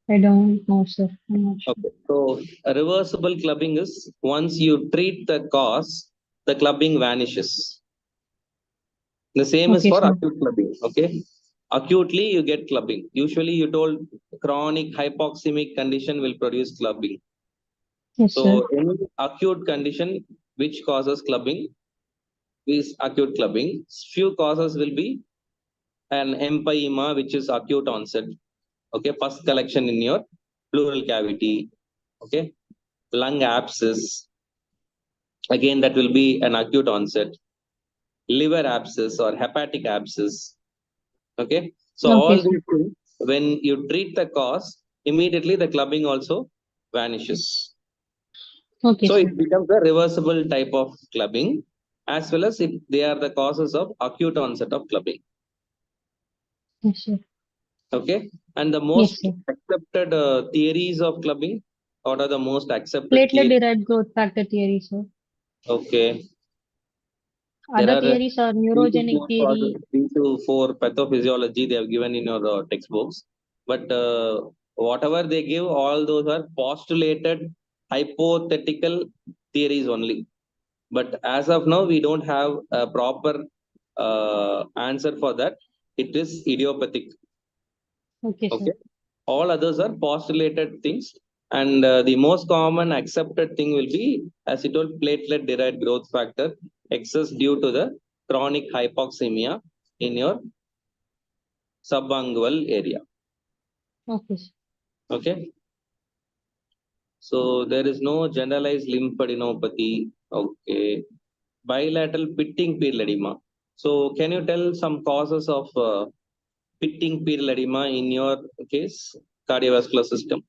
I don't know, sir. I'm not sure. Okay, so a reversible clubbing is once you treat the cause, the clubbing vanishes. The same is Okay, for sir. acute clubbing. Okay, acutely you get clubbing. Usually, you told chronic hypoxemic condition will produce clubbing. Yes, sir. So, any acute condition which causes clubbing is acute clubbing. Few causes will be an empyema, which is acute onset. Okay, pus collection in your pleural cavity. Okay, lung abscess. Again, that will be an acute onset. liver abscess or hepatic abscess. Okay. So Okay, all sir. these things, when you treat the cause, immediately the clubbing also vanishes. Okay, So sir. it becomes a reversible type of clubbing, as well as they are the causes of acute onset of clubbing. Yes, sir. Okay. And the Yes, most sir. accepted theories of clubbing, what are the most accepted Platelet theories? derived growth factor theory, sir. Okay. There Other are theories are three to neurogenic four causes, theory. 3 to 4 pathophysiology they have given in your textbooks. But whatever they give, all those are postulated hypothetical theories only. But as of now, we don't have a proper answer for that. It is idiopathic. Okay, sir. Okay. All others are postulated things. And the most common accepted thing will be, as it told, platelet derived growth factor excess due to the chronic hypoxemia in your subungual area. Okay, sir. Okay. So there is no generalized lymphadenopathy. Okay. Bilateral pitting pedal edema. So can you tell some causes of pitting pedal edema in your case, cardiovascular system?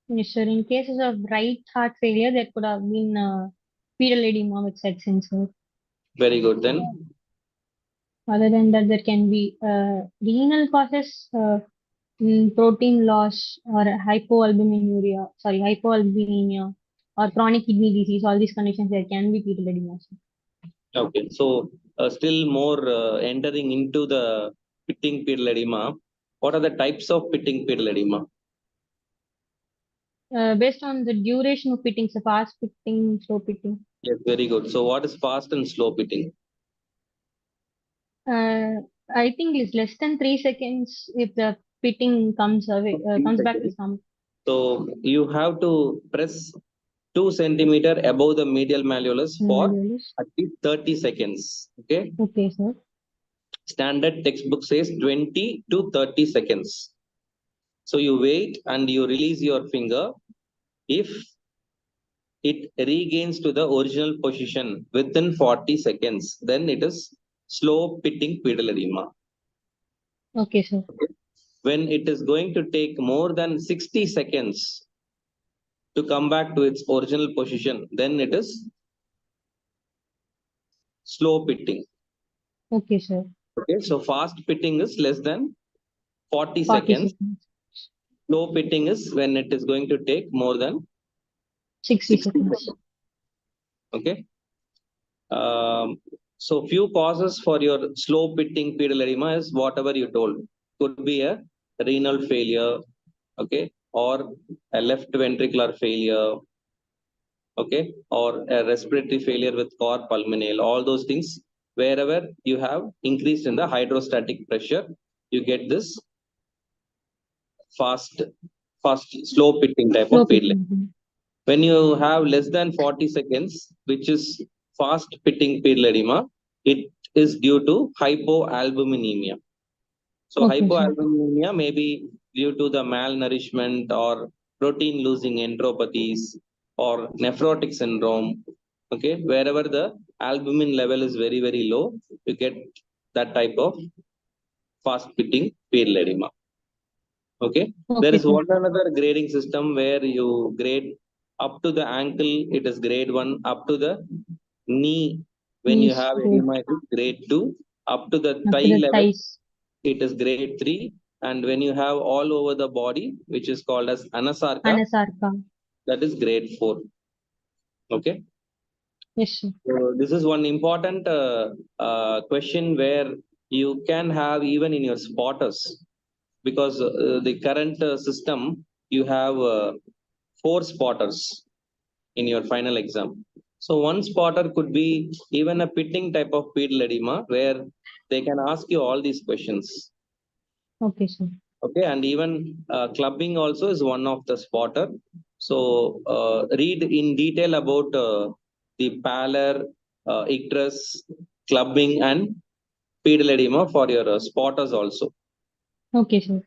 Yes, sir. In cases of right heart failure, there could have been pedal edema with set sensor. Very good. Then Other than that, there can be renal causes, protein loss, or hypoalbuminemia, or chronic kidney disease. All these conditions, there can be pedal edema, sir. okay, so still more entering into the pitting pedal edema. What are the types of pitting pedal edema? Based on the duration of pitting, so fast pitting, slow pitting. Yes, very good. So what is fast and slow pitting? Uh, I think it's less than 3 seconds if the pitting comes away, 3 comes back to seconds. some So you have to press 2 centimeter above the medial malleolus for malleolus. at least 30 seconds. Okay. Okay, sir. Standard textbook says 20 to 30 seconds. So you wait and you release your finger. If it regains to the original position within 40 seconds, then it is slow pitting pedal edema. Okay, sir. When it is going to take more than 60 seconds to come back to its original position, then it is slow pitting. Okay, sir. Okay, so fast pitting is less than 40 40 seconds. seconds. Slow pitting is when it is going to take more than 60 60 seconds. seconds. Okay. Um, so few causes for your slow pitting pedal edema is whatever you told. Could be a renal failure, okay, or a left ventricular failure, okay, or a respiratory failure with cor pulmonale. All those things, wherever you have increased in the hydrostatic pressure, you get this fast, slow pitting type Slow of pedal. pitting. When you have less than 40 seconds, which is fast pitting pedal edema, it is due to hypoalbuminemia. So Okay, sir. hypoalbuminemia may be due to the malnourishment or protein losing enteropathies or nephrotic syndrome. Okay, wherever the albumin level is very, very low, you get that type of fast pitting pedal edema. Okay, there Okay, is sir. one another grading system where you grade up to the ankle, it is grade 1, up to the knee, when you Knees, have great. edema, it is grade 2, up to the Up to thigh the level, thighs. it is grade 3, and when you have all over the body, which is called as anasarca, Anasarca. that is grade 4. Okay, Yes, sir. so this is one important question where you can have even in your spotters, because the current system, you have 4 spotters in your final exam. So one spotter could be even a pitting type of pedal edema where they can ask you all these questions. Okay, sir. Okay, and even clubbing also is one of the spotter. So read in detail about the pallor, icterus, clubbing, and pedal edema for your spotters also. Okay, sir.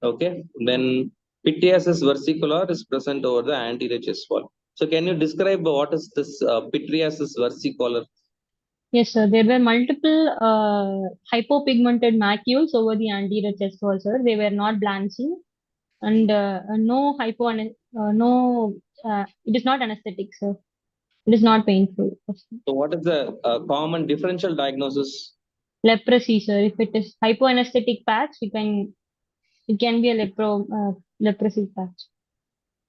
Okay, then pityriasis versicolor is present over the anterior chest wall. So can you describe what is this pityriasis versicolor? Yes, sir. There were multiple hypopigmented macules over the anterior chest wall, sir. They were not blanching, and no, it is not anesthetic, sir. It is not painful. So what is the common differential diagnosis? Leprosy, sir. If it is hypoanesthetic patch, it can be a leprosy patch.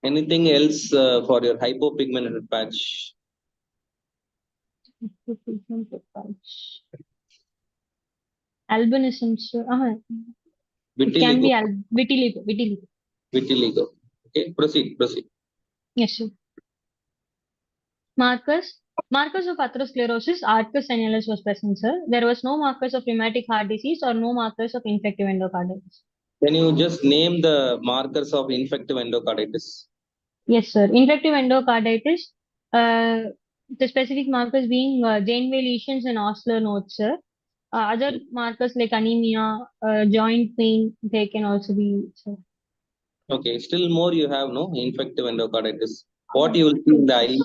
Anything else for your hypopigmented patch? Hypopigmented patch. Albinism, sir. It can Vitiligo. be vitiligo. Vitiligo. Vitiligo. Okay, proceed. Yes, sir. Markers of atherosclerosis, arcus annulus was present, sir. There was no markers of rheumatic heart disease or no markers of infective endocarditis. Can you just name the markers of infective endocarditis? Yes, sir. Infective endocarditis, the specific markers being Janeway lesions and osseous nodes, sir. Other markers like anemia, joint pain, they can also be, sir. Okay, still more you have no infective endocarditis. What you will see in the eye?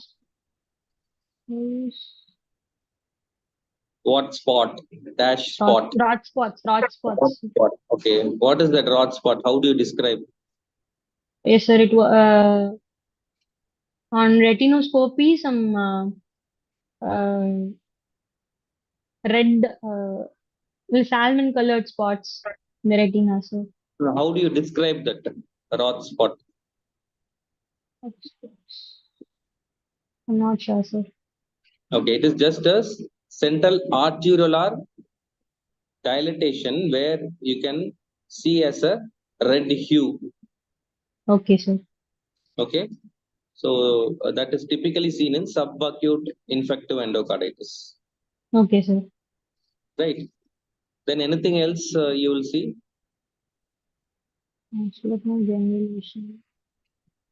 What spot? Dash spot. Rot spots. Rot spot. Okay, what is that rot spot? How do you describe? Yes, sir. It was on retinoscopy, some red, salmon colored spots in the retina, sir. How do you describe that rot spot? I'm not sure, sir. Okay, it is just a central arteriolar dilatation where you can see as a red hue. Okay, sir. Okay, so that is typically seen in subacute infective endocarditis. Okay, sir. Right. Then anything else you will see?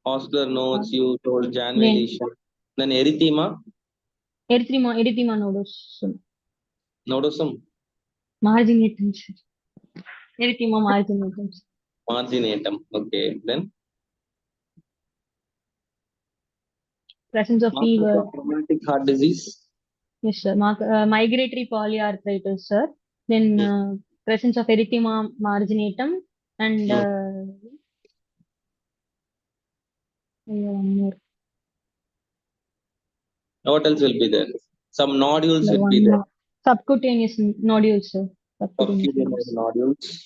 Oscar nodes, you told Janway lesion. Then erythema. Erythema nodosum. Nodosum. Marginatum. Erythema marginatum. Marginatum. Okay. Then Presence of fever. rheumatic heart disease. Yes, sir. Migratory polyarthritis, sir. Then presence of erythema marginatum and one more. What else will be there? Some nodules The will be one there. more. Subcutaneous nodules, sir. Subcutaneous nodules.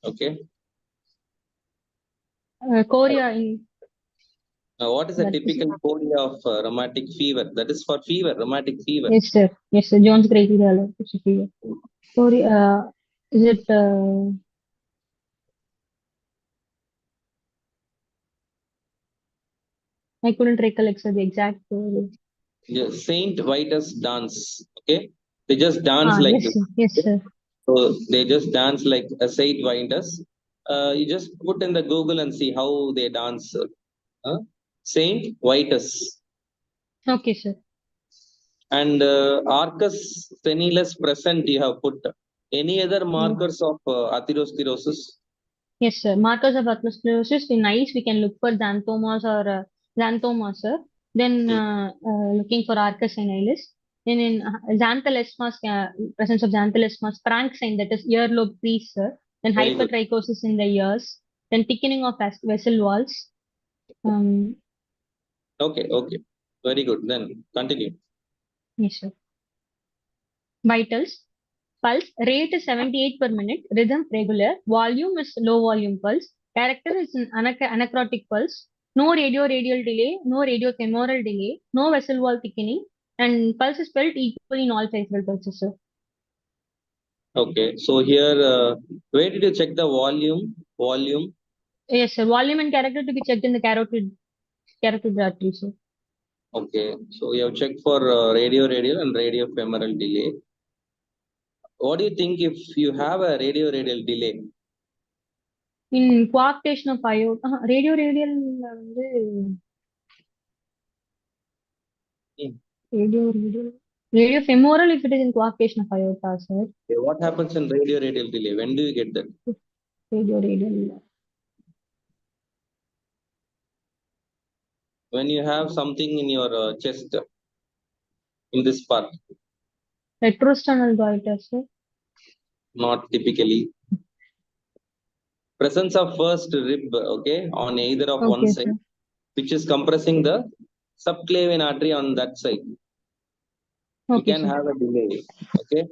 Okay. Chorea in What is the that is, typical chorea of rheumatic fever? That is for fever, rheumatic fever. yes, sir. Yes, sir. Jones criteria. Fever. Chorea. Is it? I couldn't recollect, sir, the exact. Saint Vitus dance. Okay. They just dance like Yes, this. sir. Yes, Okay? sir. So they just dance like a Saint Vitus. You just put in the Google and see how they dance. Saint Vitus. Okay, sir. And Arcus senilis present you have put. Any other markers of atherosclerosis? Yes, sir. Markers of atherosclerosis in eyes, we can look for xanthomas or xanthoma, sir. Then looking for arcus senilis. Then in xanthelasmas, presence of xanthelasmas, Frank sign, that is earlobe crease, sir. Then Very good. hypertrichosis in the ears. Then thickening of vessel walls. Okay. Very good. Then continue. Yes, sir. Vitals. Pulse rate is 78 per minute. Rhythm regular. Volume is low volume pulse. Character is an anacrotic pulse. No radio-radial delay. No radio-femoral delay. No vessel wall thickening. And pulse is felt equally in all facial pulses, sir. Okay. So here, where did you check the volume? Volume. Yes, sir. Volume and character to be checked in the carotid artery, sir. Okay. So you have checked for radio-radial and radio-femoral delay. What do you think if you have a radio-radial delay? In coarctation of iode, radio-radial, radio-femoral if it is in coarctation of aorta, sir. Okay, what happens in radio-radial delay? When do you get that? Radio-radial. When you have something in your chest, in this part. Retrosternal goiter, sir. Not typically. Presence of first rib, okay, on either of one Okay, side, sir. which is compressing the subclavian artery on that side. You Okay, can sir. have a delay. Okay.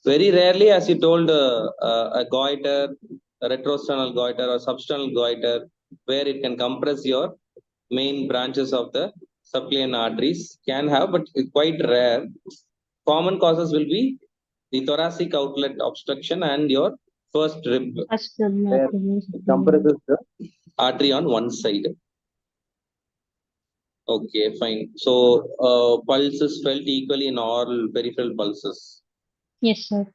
Very rarely, as you told, a goiter, a retrosternal goiter or substernal goiter, where it can compress your main branches of the subclavian arteries, can have, but it's quite rare. Common causes will be the thoracic outlet obstruction and your first rib, First rib where maculatus. it compresses the artery on one side. Okay, fine. So, pulse is felt equally in all peripheral pulses. Yes, sir.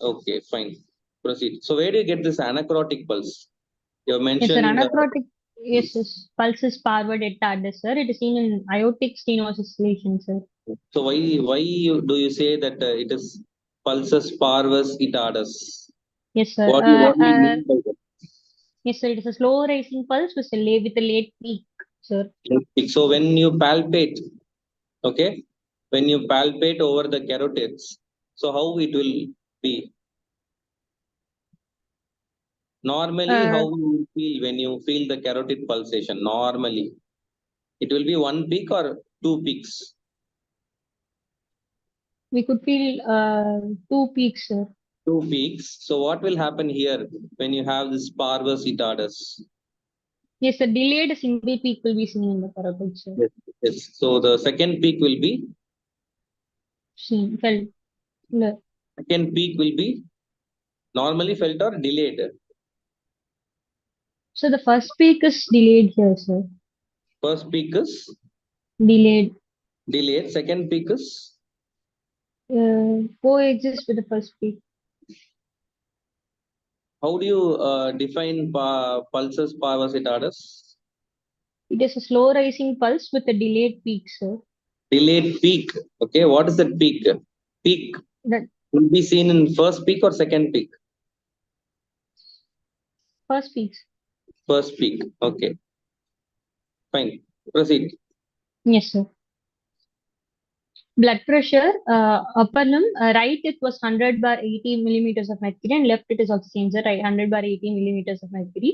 Okay, fine. Proceed. So, where do you get this anacrotic pulse? You have Yes, sir. mentioned. Anacrotic. Yes, yes. Pulse is forward at TARDIS, sir. It is seen in aortic stenosis lesion, sir. So, do you say that it is pulsus parvus itardus? Yes, sir. What do you mean by that? Yes, sir. It is a slow rising pulse with a late peak, sir. So, when you palpate, okay, when you palpate over the carotids, so how it will be? Normally, Uh, how you will feel when you feel the carotid pulsation? Normally, it will be one peak or two peaks. we could feel two peaks, sir. Two peaks. So what will happen here when you have this parvus itardus? Yes, sir. Delayed single peak will be seen in the carotid, sir. Yes. Yes. So the second peak will be Felt. normally felt or delayed. So the first peak is delayed here, sir. First peak is Delayed. delayed. Second peak is Coexist with the first peak. how do you define pulsus parvus itardus? It is a slow rising pulse with a delayed peak, sir. Delayed peak. Okay. What is that peak? Peak The will be seen in first peak or second peak? first peak. First peak. Okay. Fine. Proceed. Yes, sir. Blood pressure, upper limb, right it was 100/80 millimeters of mercury, and left it is also same, sir, right, 100/80 millimeters of mercury.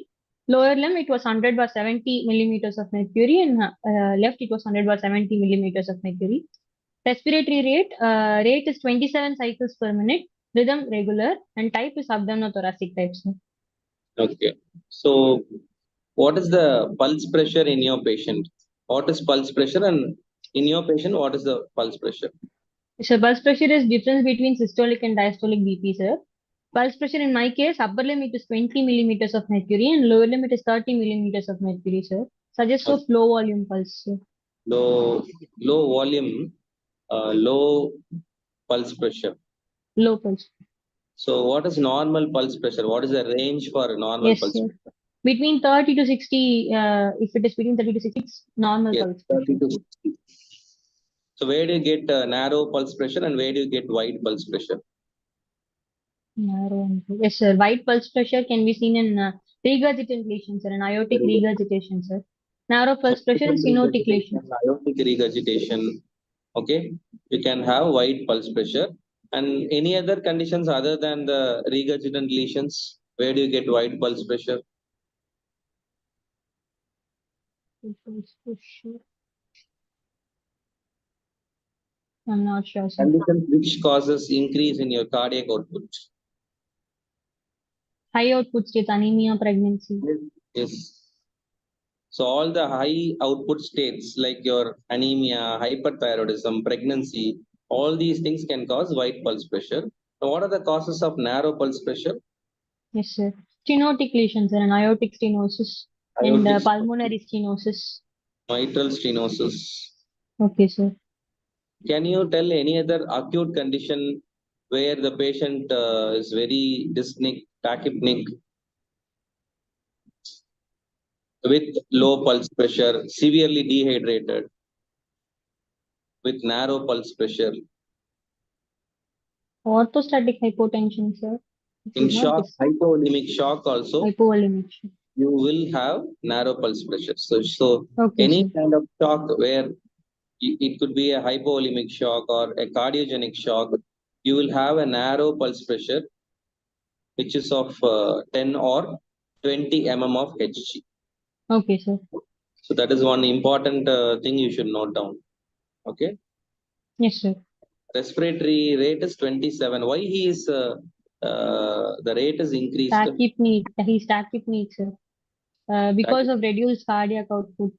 Lower limb it was 100/70 millimeters of mercury, and left it was 100/70 millimeters of mercury. Respiratory rate is 27 cycles per minute. Rhythm regular, and type is abdominothoracic type, sir. Okay. So, what is the pulse pressure in your patient? What is pulse pressure, and in your patient, what is the pulse pressure? So pulse pressure is difference between systolic and diastolic BP, sir. Pulse pressure in my case, upper limit is 20 millimeters of mercury and lower limit is 30 millimeters of mercury, sir. Suggests Okay. of low volume pulse, sir. Low volume, low pulse pressure. Low pulse. So, what is normal pulse pressure? What is the range for normal Yes, pulse sir. pressure? Between 30 to 60, if it is between 30 to 60, it's normal Yes, pulse 30 pressure. to 60. So, where do you get narrow pulse pressure and where do you get wide pulse pressure? Narrow and yes, sir. Wide pulse pressure can be seen in regurgitant lesions, sir, and aortic Very good. regurgitation, sir. Narrow So, pulse pressure in mitral stenotic regurgitation, lesions. aortic regurgitation, okay, you can have wide pulse pressure. And any other conditions other than the regurgitant lesions, where do you get wide pulse pressure? Pulse pressure. I'm not sure, sir. Conditions which causes increase in your cardiac output. High output states, anemia, pregnancy. Yes. So all the high output states like your anemia, hyperthyroidism, pregnancy, all these things can cause wide pulse pressure. Now, what are the causes of narrow pulse pressure? Yes, sir. Stenotic lesions, sir, and aortic stenosis and Aortic, pulmonary stenosis. mitral stenosis. Okay, sir. Can you tell any other acute condition where the patient is very dyspneic, tachypneic, with low pulse pressure, severely dehydrated, with narrow pulse pressure, Orthostatic hypotension, sir. It in is not shock, hypovolemic shock also, hypovolemic. you will have narrow pulse pressure. So Okay, any sir. kind of shock where it could be a hypovolemic shock or a cardiogenic shock, you will have a narrow pulse pressure, which is of 10 or 20 mm of Hg. Okay, sir. So that is one important thing you should note down. Okay. Yes, sir. Respiratory rate is 27. Why he is the rate is increased? He's tachypneic, sir. Because of reduced cardiac output.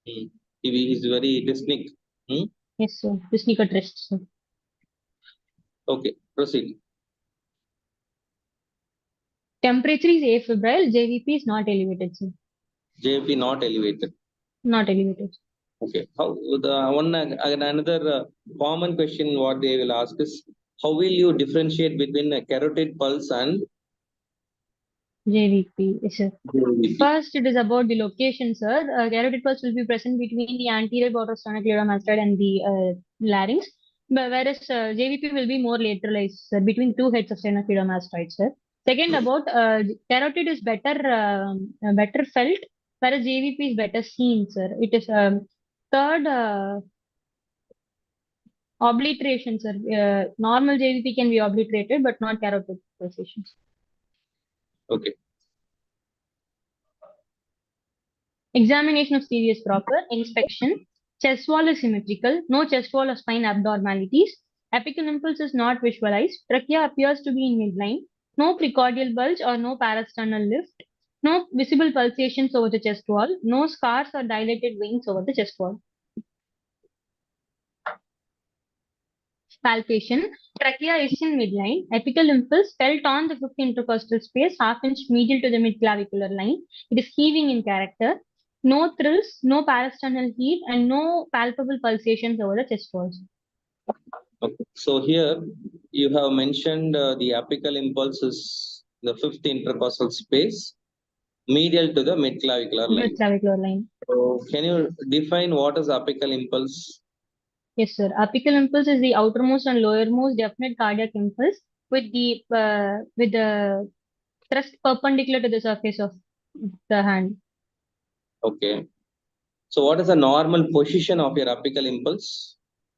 He is very dyspneic. Yes, sir. Dyspneic at rest, sir. Okay, proceed. Temperature is afebrile. JVP is not elevated, sir. JVP not elevated. Not elevated. Okay. How another common question what they will ask is, how will you differentiate between a carotid pulse and JVP, yes, sir. JVP? First, it is about the location, sir. Carotid pulse will be present between the anterior border of sternocleidomastoid and the larynx, whereas JVP will be more lateralized, sir, between two heads of sternocleidomastoid, sir. Second, about carotid is better felt, whereas JVP is better seen, sir. It is third, obliteration, sir. Normal JVP can be obliterated, but not carotid pulsations. Okay. Examination of CVS proper. Inspection. Chest wall is symmetrical. No chest wall or spine abnormalities. Apical impulse is not visualized. Trachea appears to be in midline. No precordial bulge or no parasternal lift. No visible pulsations over the chest wall. No scars or dilated veins over the chest wall. Palpation. Trachea is in midline. Apical impulse felt on the fifth intercostal space, half-inch medial to the mid-clavicular line. It is heaving in character. No thrills, no parasternal heat, and no palpable pulsations over the chest walls. Okay. So here you have mentioned the apical impulse is the fifth intercostal space, medial to the mid-clavicular line. Mid-clavicular line. So can you define what is apical impulse? Yes, sir. Apical impulse is the outermost and lowermost definite cardiac impulse with the thrust perpendicular to the surface of the hand. Okay. So what is the normal position of your apical impulse?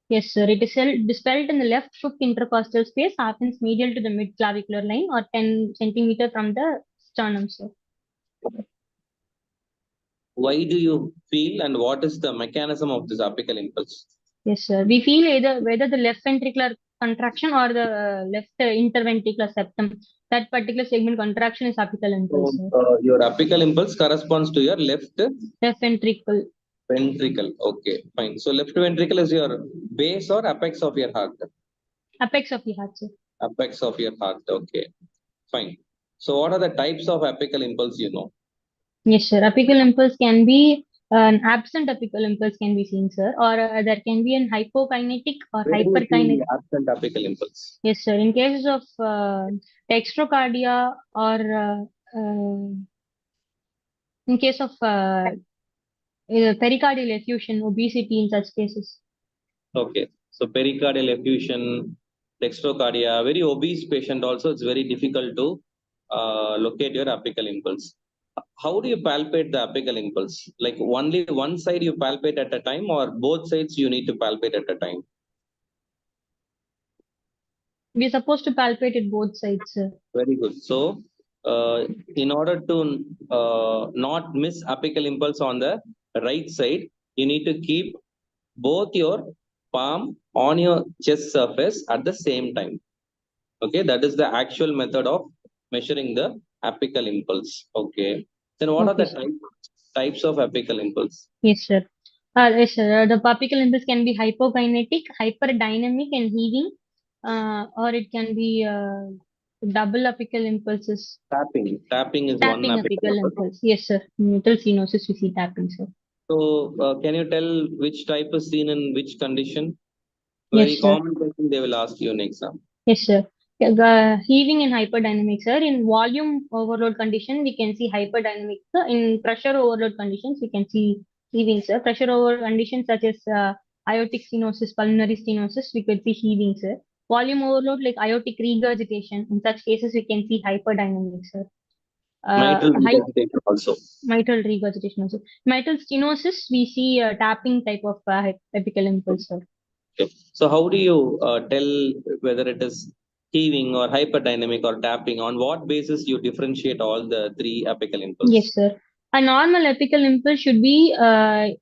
Yes, sir. It is felt in the left fifth intercostal space, half-inch medial to the mid-clavicular line or 10 centimeter from the sternum, sir. Why do you feel and what is the mechanism of this apical impulse? Yes, sir. We feel either whether the left ventricular contraction or the left interventricular septum. That particular segment contraction is apical impulse, sir. Your apical impulse corresponds to your left ventricle. Ventricle. Okay, fine. So left ventricle is your base or apex of your heart? Apex of the heart, sir. Apex of your heart. Okay, fine. So what are the types of apical impulse you know? Yes, sir. Apical impulse can be an absent apical impulse can be seen, sir, or there can be an hypokinetic or hyperkinetic. Absent apical impulse. Yes, sir. In cases of dextrocardia or in case of pericardial effusion, obesity in such cases. Okay, so pericardial effusion, dextrocardia, very obese patient also, it's very difficult to locate your apical impulse. How do you palpate the apical impulse? Like only one side you palpate at a time or both sides you need to palpate at a time? We're supposed to palpate it both sides, sir. Very good. So, in order to not miss apical impulse on the right side, you need to keep both your palm on your chest surface at the same time. Okay, that is the actual method of measuring the apical impulse. Okay. Then what are the types of apical impulse? Yes, sir. Yes, sir. The apical impulse can be hypokinetic, hyperdynamic, and heaving, or it can be double apical impulses. Tapping is one apical impulse. Yes, sir. Neutral stenosis, we see tapping, sir. So, can you tell which type is seen in which condition? Yes, Very sir. common question they will ask you in exam. Yes, sir. Heaving and hyperdynamic, sir. In volume overload condition, we can see hyperdynamic, sir. In pressure overload conditions, we can see heaving, sir. Pressure overload conditions such as aortic stenosis, pulmonary stenosis, we could see heaving, sir. Volume overload like aortic regurgitation, in such cases, we can see hyperdynamic, sir. Mitral regurgitation also. Mitral regurgitation also. Mitral stenosis, we see a tapping type of apical impulse, sir. Okay. So how do you tell whether it is heaving or hyperdynamic or tapping? On what basis you differentiate all the three apical Yes, impulses? sir. A normal apical impulse should be it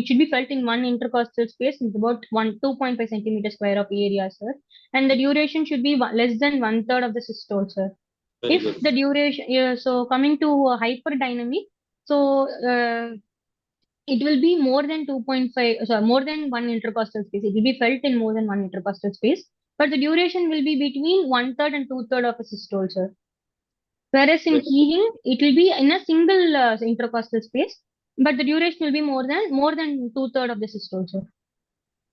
should be felt in one intercostal space. It's about 2.5 centimeter square of area, sir. And the duration should be less than one third of the systole, sir. Very If good. the duration, so coming to hyperdynamic, so it will be more than 2.5, sorry, more than one intercostal space. It will be felt in more than one intercostal space, but the duration will be between one third and two third of a systole, sir. Whereas in Very good. healing, it will be in a single intercostal space, but the duration will be more than two third of the systole, sir.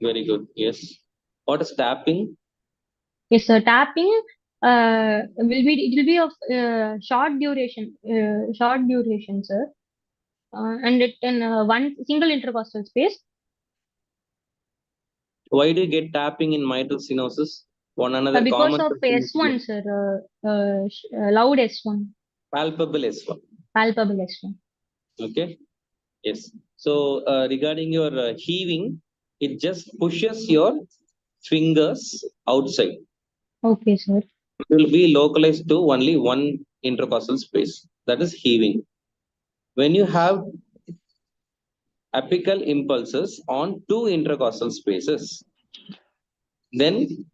Very good. Yes. What is tapping? Yes, sir. Tapping it will be of short duration, sir. And it in one single intercostal space. Why do you get tapping in mitral stenosis? One another Because common of question is S1, sir, loud S1, palpable S1. palpable S1. Okay. Yes. So regarding your heaving, it just pushes your fingers outside. Okay, sir. It will be localized to only one intercostal space. That is heaving. When you have apical impulses on two intercostal spaces, then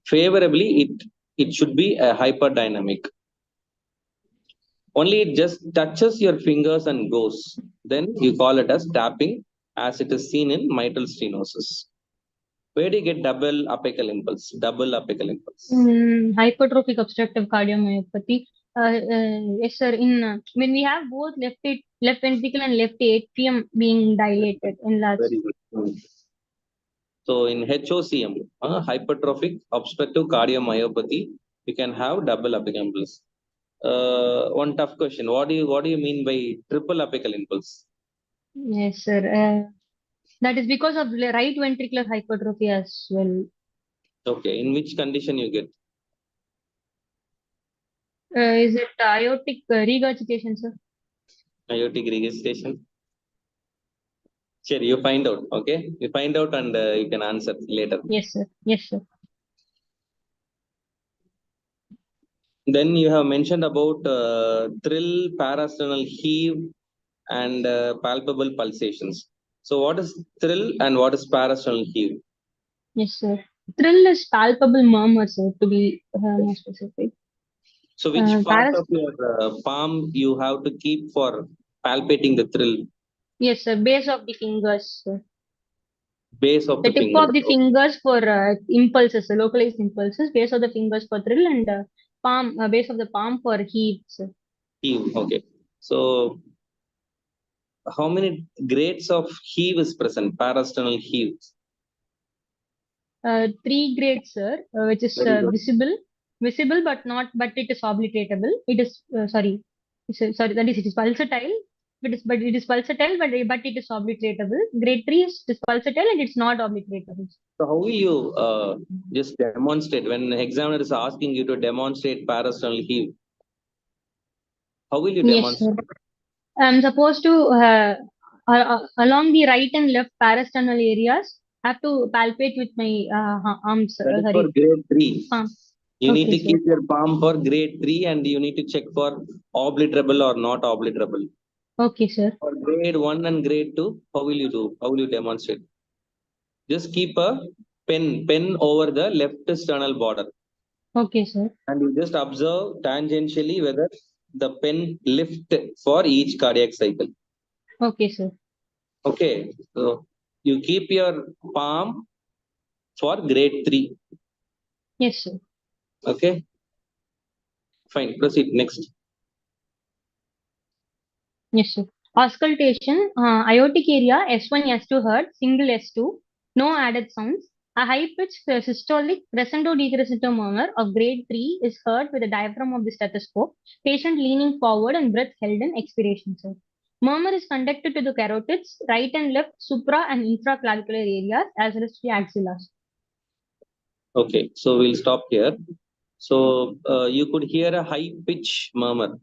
favorably it should be a hyperdynamic. Only it just touches your fingers and goes. Then you call it as tapping, as it is seen in mitral stenosis. Where do you get double apical impulse? Double apical impulse. Hypertrophic obstructive cardiomyopathy. Yes, sir. When we have both left ventricle and left atrium being dilated, enlarged. Very good. So in HOCM, hypertrophic obstructive cardiomyopathy, you can have double apical impulse. One tough question. What do you mean by triple apical impulse? Yes, sir. That is because of right ventricular hypertrophy as well. Okay. In which condition you get? Is it aortic regurgitation, sir? Aortic regurgitation? Sure, you find out. Okay. You find out and you can answer later. Yes, sir. Yes, sir. Then you have mentioned about thrill, parasternal heave, and palpable pulsations. So what is thrill and what is parasternal heave? Yes, sir. Thrill is palpable murmur, sir, to be more specific. So which part Paras of your palm you have to keep for palpating the thrill? Yes, sir. Base of the fingers, sir. Base of The the tip finger. of the fingers for impulses, localized impulses. Base of the fingers for thrill, and base of the palm for heat, sir. Heave. Okay. So how many grades of heave is present? Parasternal heave. 3 grades, sir, which is Very good. visible but it is oblitatable. It is sorry, that is it is pulsatile. It is pulsatile, but it is oblitatable. Grade 3 is pulsatile and it's not obliteratable. So how will you just demonstrate when the examiner is asking you to demonstrate parasternal heave? How will you Yes, sir. demonstrate? I'm supposed to along the right and left parasternal areas. Have to palpate with my arms. That is for Sorry, grade 3. palm. You need Okay, to sir. keep your palm for grade 3 and you need to check for obliterable or not obliterable. Okay, sir. For grade 1 and grade 2, how will you do? How will you demonstrate? Just keep a pen over the left sternal border Okay, sir. and you just observe tangentially whether the pen lift for each cardiac cycle. Okay, sir. Okay, so you keep your palm for grade 3. Yes, sir. Okay, fine. Proceed next. Yes, sir. Auscultation, aortic area, S1, S2 heard, single S2, no added sounds. A high-pitched systolic crescendo-decrescendo murmur of grade 3 is heard with the diaphragm of the stethoscope, patient leaning forward and breath held in expiration, sir. Murmur is conducted to the carotids, right and left supra and infraclavicular areas as well as to the axillas. Okay, so we'll stop here. So you could hear a high pitch murmur,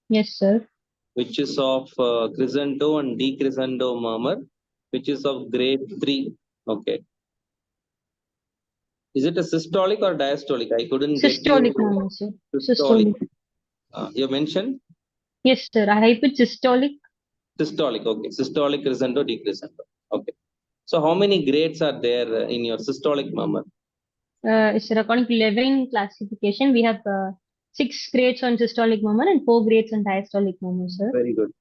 Yes, sir. which is of crescendo and decrescendo murmur, which is of grade 3. Okay. Is it a systolic or diastolic? I couldn't get Systolic you. murmur, sir. Systolic. Systolic. You mentioned Yes, sir. I hype it systolic. systolic. Okay. Systolic crescendo, decrescendo. Okay. So how many grades are there in your systolic murmur? It's according to Levine classification. We have 6 grades on systolic murmur and 4 grades on diastolic murmur, sir. Very good.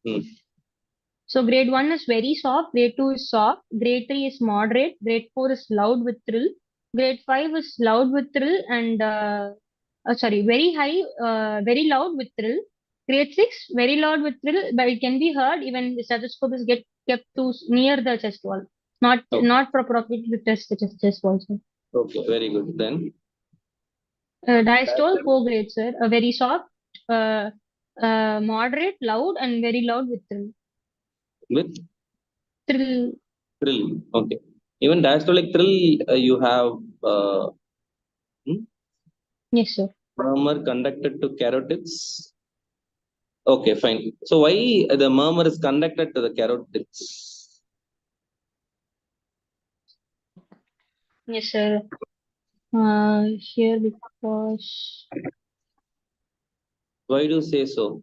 So grade 1 is very soft, grade 2 is soft, grade 3 is moderate, grade 4 is loud with thrill, grade 5 is loud with thrill and very high, very loud with thrill. Grade 6, very loud with thrill, but it can be heard even the stethoscope is get kept too near the chest wall. Not Okay. not appropriate to test the chest wall, sir. Okay. Very good. Then Diastole 4 grades, sir. Very soft, uh, moderate, loud, and very loud with thrill. with Thrill. thrill. Okay. Even diastolic thrill, you have Yes, sir. murmur conducted to carotids. Okay, fine. So why the murmur is conducted to the carotids? Yes, sir. Here because Why do you say so?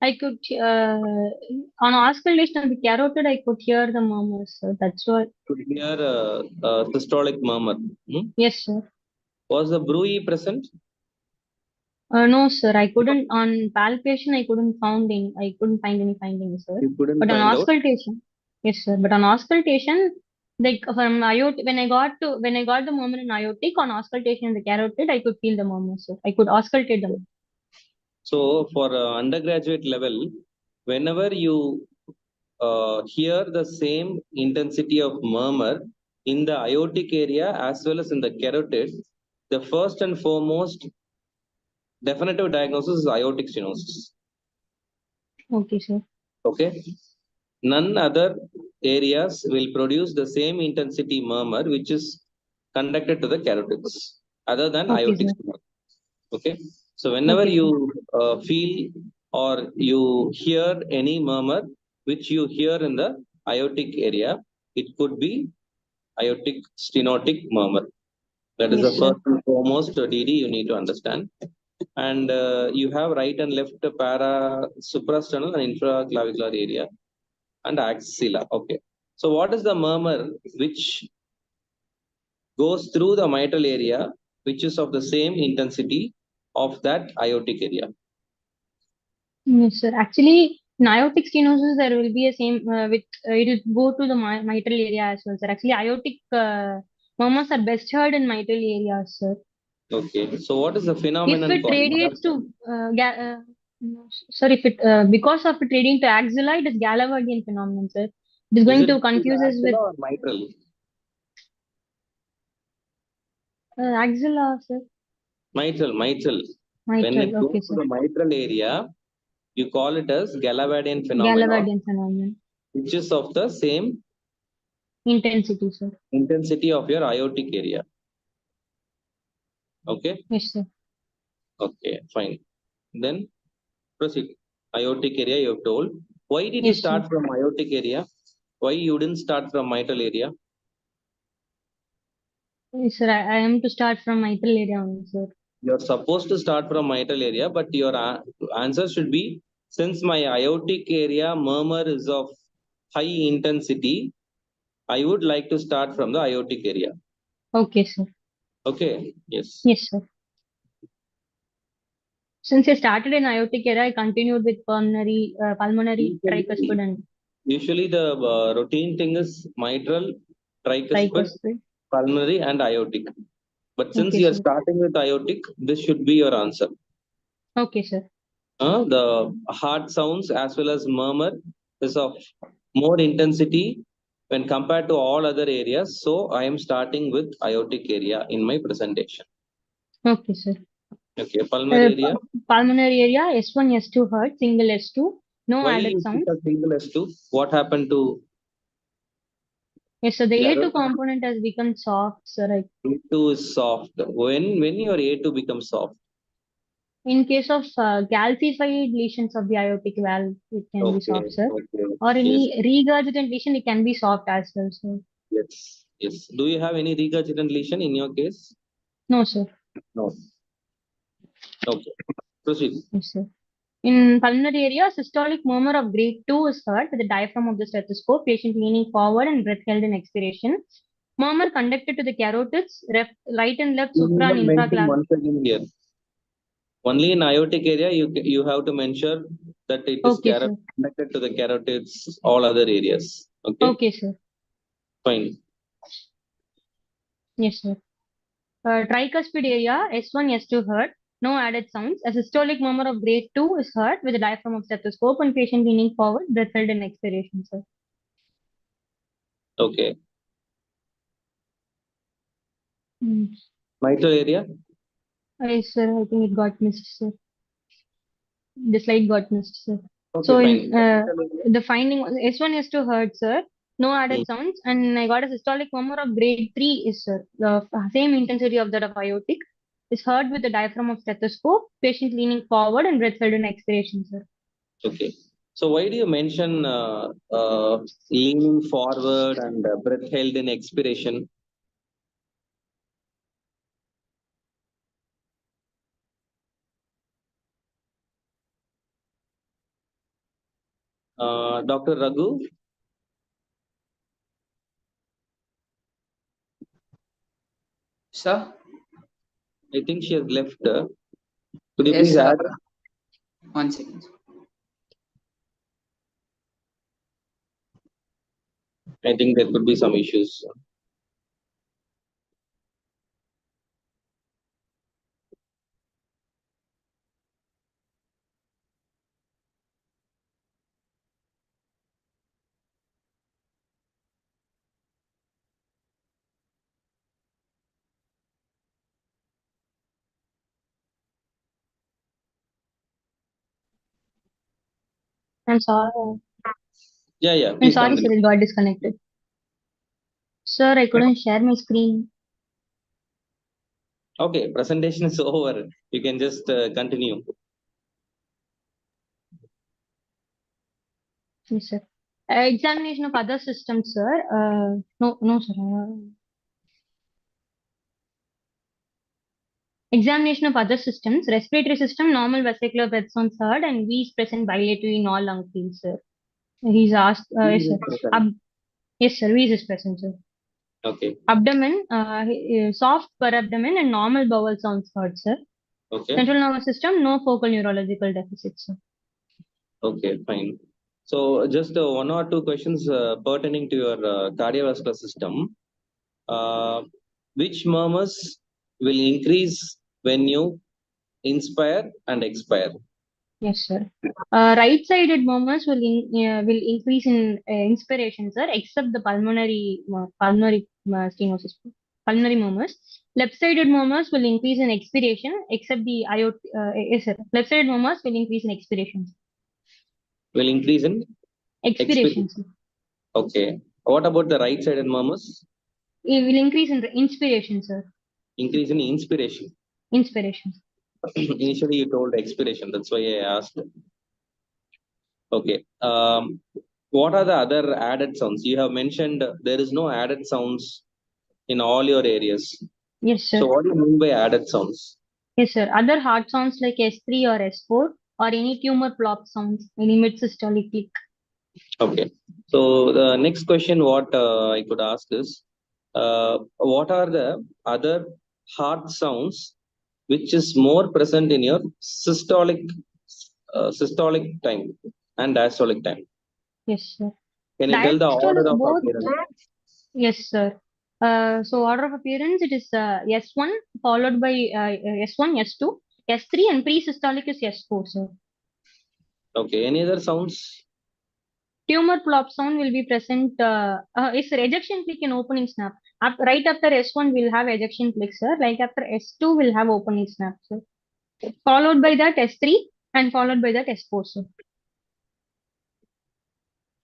I could on auscultation of the carotid I could hear the murmurs, sir. That's why. To hear systolic murmur. Yes, sir. Was the bruit present? No, sir. I couldn't on palpation. I couldn't find any findings, sir. You couldn't But on find out. auscultation, yes, sir. But on auscultation, like from aortic, when I got the murmur in aortic on auscultation in the carotid, I could feel the murmur, sir. I could auscultate them. So for undergraduate level, whenever you hear the same intensity of murmur in the aortic area as well as in the carotid, the first and foremost definitive diagnosis is aortic stenosis. Okay, sir. Okay. None other areas will produce the same intensity murmur which is conducted to the carotids other than Okay, aortic sir. stenosis. Okay. So whenever Okay, sir. you feel or you hear any murmur which you hear in the aortic area, it could be aortic stenotic murmur. That is Yes, the sir. first and foremost DD you need to understand. And you have right and left para suprasternal and infraclavicular area and axilla. Okay. So what is the murmur which goes through the mitral area, which is of the same intensity of that aortic area? Yes, sir. Actually, in aortic stenosis, there will be a same it will go to the mitral area as well, sir. Actually, aortic murmurs are best heard in mitral areas, sir. Okay. So what is the If phenomenon it called? radiates to, no, sir, if it because of it radiating to axilla, it is Galaverdian phenomenon, sir. It is Is going it to confuse us with axilla or mitral? axilla, sir. Mitral. When Mitral. it goes Okay, to sir. the mitral area, you call it as Gallaudian phenomenon, Galaverdian phenomenon. which is of the same Intensity, sir. intensity of your aortic area. Okay. Yes, sir. Okay. Fine. Then proceed. Aortic area you have told. Why did you Yes, sir. start from aortic area? Why you didn't start from mitral area? Yes, sir. I am to start from mitral area only, sir. You're supposed to start from mitral area, but your answer should be, since my aortic area murmur is of high intensity, I would like to start from the aortic area. Okay, sir. Okay. Yes. Yes, sir. Since I started in aortic area, I continued with pulmonary tricuspid and Usually the routine thing is mitral, tricuspid, tricuspid. pulmonary, and aortic. But since Okay, you are sir. starting with aortic, this should be your answer. Okay, sir. The heart sounds as well as murmur is of more intensity when compared to all other areas. So I am starting with aortic area in my presentation. Okay, sir. Okay, pulmonary area. Pulmonary area, S1, S2 heard, single S2, no Why added you sound. took a single S2? What happened to Yes, sir. The A2 Claro? component has become soft, sir. A2 is soft. When your A2 becomes soft? In case of calcified lesions of the aortic valve, it can be Okay, soft, sir. okay. Or Yes. any regurgitant lesion, it can be soft as well, sir. Yes. Yes. Do you have any recurrent lesion in your case? No, sir. No. Okay. Proceed. Yes, sir. In pulmonary area, systolic murmur of grade 2 is heard with the diaphragm of the stethoscope, patient leaning forward and breath held in expiration. Murmur conducted to the carotids, right and left You supra need and not mention infraclavicular. once again here. Only in aortic area, you have to mention that it is Okay, sir. connected to the carotids, all other areas. Okay, Okay, sir. fine. Yes, sir. Tricuspid area, S1, S2 heard. No added sounds. A systolic murmur of grade 2 is heard with the diaphragm of stethoscope and patient leaning forward, breath held in expiration, sir. Okay. Mm. Mitral area? Yes, sir. I think it got missed, sir. The slide got missed, sir. Okay, So fine. in the finding was S1, S2 heard, sir. No Hmm. added sounds, and I got a systolic murmur of grade 3 is, sir. The same intensity of that of aortic is heard with the diaphragm of stethoscope, patient leaning forward and breath held in expiration, sir. Okay. So why do you mention leaning forward and breath held in expiration? Dr. Raghu, Sir? I think she has left. Could you Yes, please sir. add? 1 second. I think there could be some issues. I'm sorry. Yeah, I'm please sorry, sir. continue. It got disconnected. Sir, I couldn't share my screen. Okay, presentation is over. You can just continue. Yes, sir. Examination of other systems, sir. No, sir. Examination of other systems. Respiratory system, normal vesicular breath sounds heard, and V is present bilaterally in all lung fields, sir. He's asked, yes, sir. Yes, sir. V is present, sir. Okay. Abdomen, soft per abdomen, and normal bowel sounds heard, sir. Okay. Central nervous system, no focal neurological deficits, sir. Okay, fine. So just one or two questions pertaining to your cardiovascular system. Which murmurs will increase when you inspire and expire? Yes, sir. Right-sided murmurs will increase in inspiration, sir, except the pulmonary stenosis, pulmonary murmurs. Left-sided murmurs will increase in expiration, except the iot. Yes, sir. Left-sided murmurs will increase in expiration. Will increase in Expiration, sir. Okay. What about the right-sided murmurs? It will increase in inspiration, sir. Increase in inspiration. Inspiration. Initially, you told expiration. That's why I asked. Okay. What are the other added sounds? You have mentioned there is no added sounds in all your areas. Yes, sir. So what do you mean by added sounds? Yes, sir. Other heart sounds like S3 or S4 or any tumor plop sounds, any mid-systolic click. Okay. So the next question, what I could ask is, what are the other heart sounds which is more present in your systolic time and diastolic time? Yes, sir. Can you tell the order Diastolic of both. appearance? Yes, sir. So order of appearance, it is S1 followed by S1, S2, S3, and pre-systolic is S4, sir. Okay. Any other sounds? Tumor plop sound will be present. Is ejection click and opening snap. Right after S1, we'll have ejection click, sir. Like after S2, we'll have opening snap, sir. Followed by that S3 and followed by that S4, sir.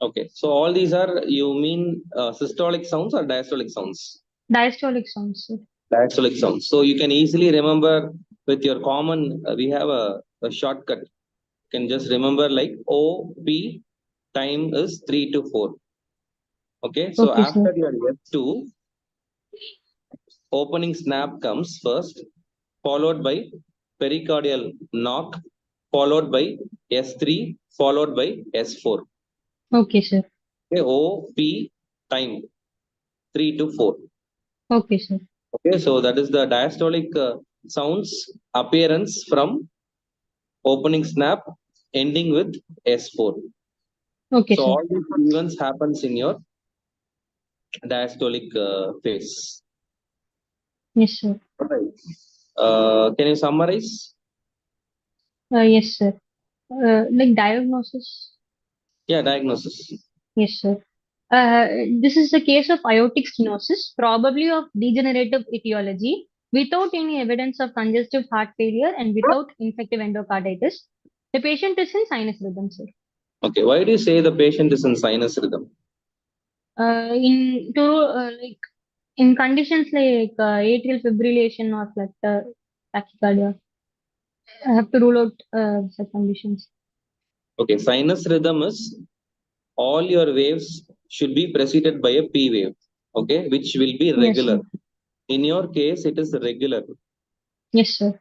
Okay. So all these are, you mean systolic sounds or diastolic sounds? Diastolic sounds, sir. Diastolic sounds. So you can easily remember with your common, we have a shortcut. You can just remember like OP time is 3 to 4. Okay, so Okay, after sir. your S2, opening snap comes first, followed by pericardial knock, followed by S3, followed by S4. Okay, sir. Okay, OP time 3 to 4. Okay, sir. Okay, so that is the diastolic sounds appearance from opening snap ending with S4. Okay, So sir. all these events happens in your diastolic phase. Yes, sir. Right. Can you summarize? Yes, sir. Like diagnosis. Yeah, diagnosis. Yes, sir. Uh, this is the case of aortic stenosis, probably of degenerative etiology, without any evidence of congestive heart failure and without infective endocarditis. The patient is in sinus rhythm, sir. Okay, why do you say the patient is in sinus rhythm? Like in conditions like atrial fibrillation or flutter tachycardia, I have to rule out such conditions. Okay, sinus rhythm is all your waves should be preceded by a P wave, okay, which will be Yes, regular. sir. In your case, it is regular. Yes, sir.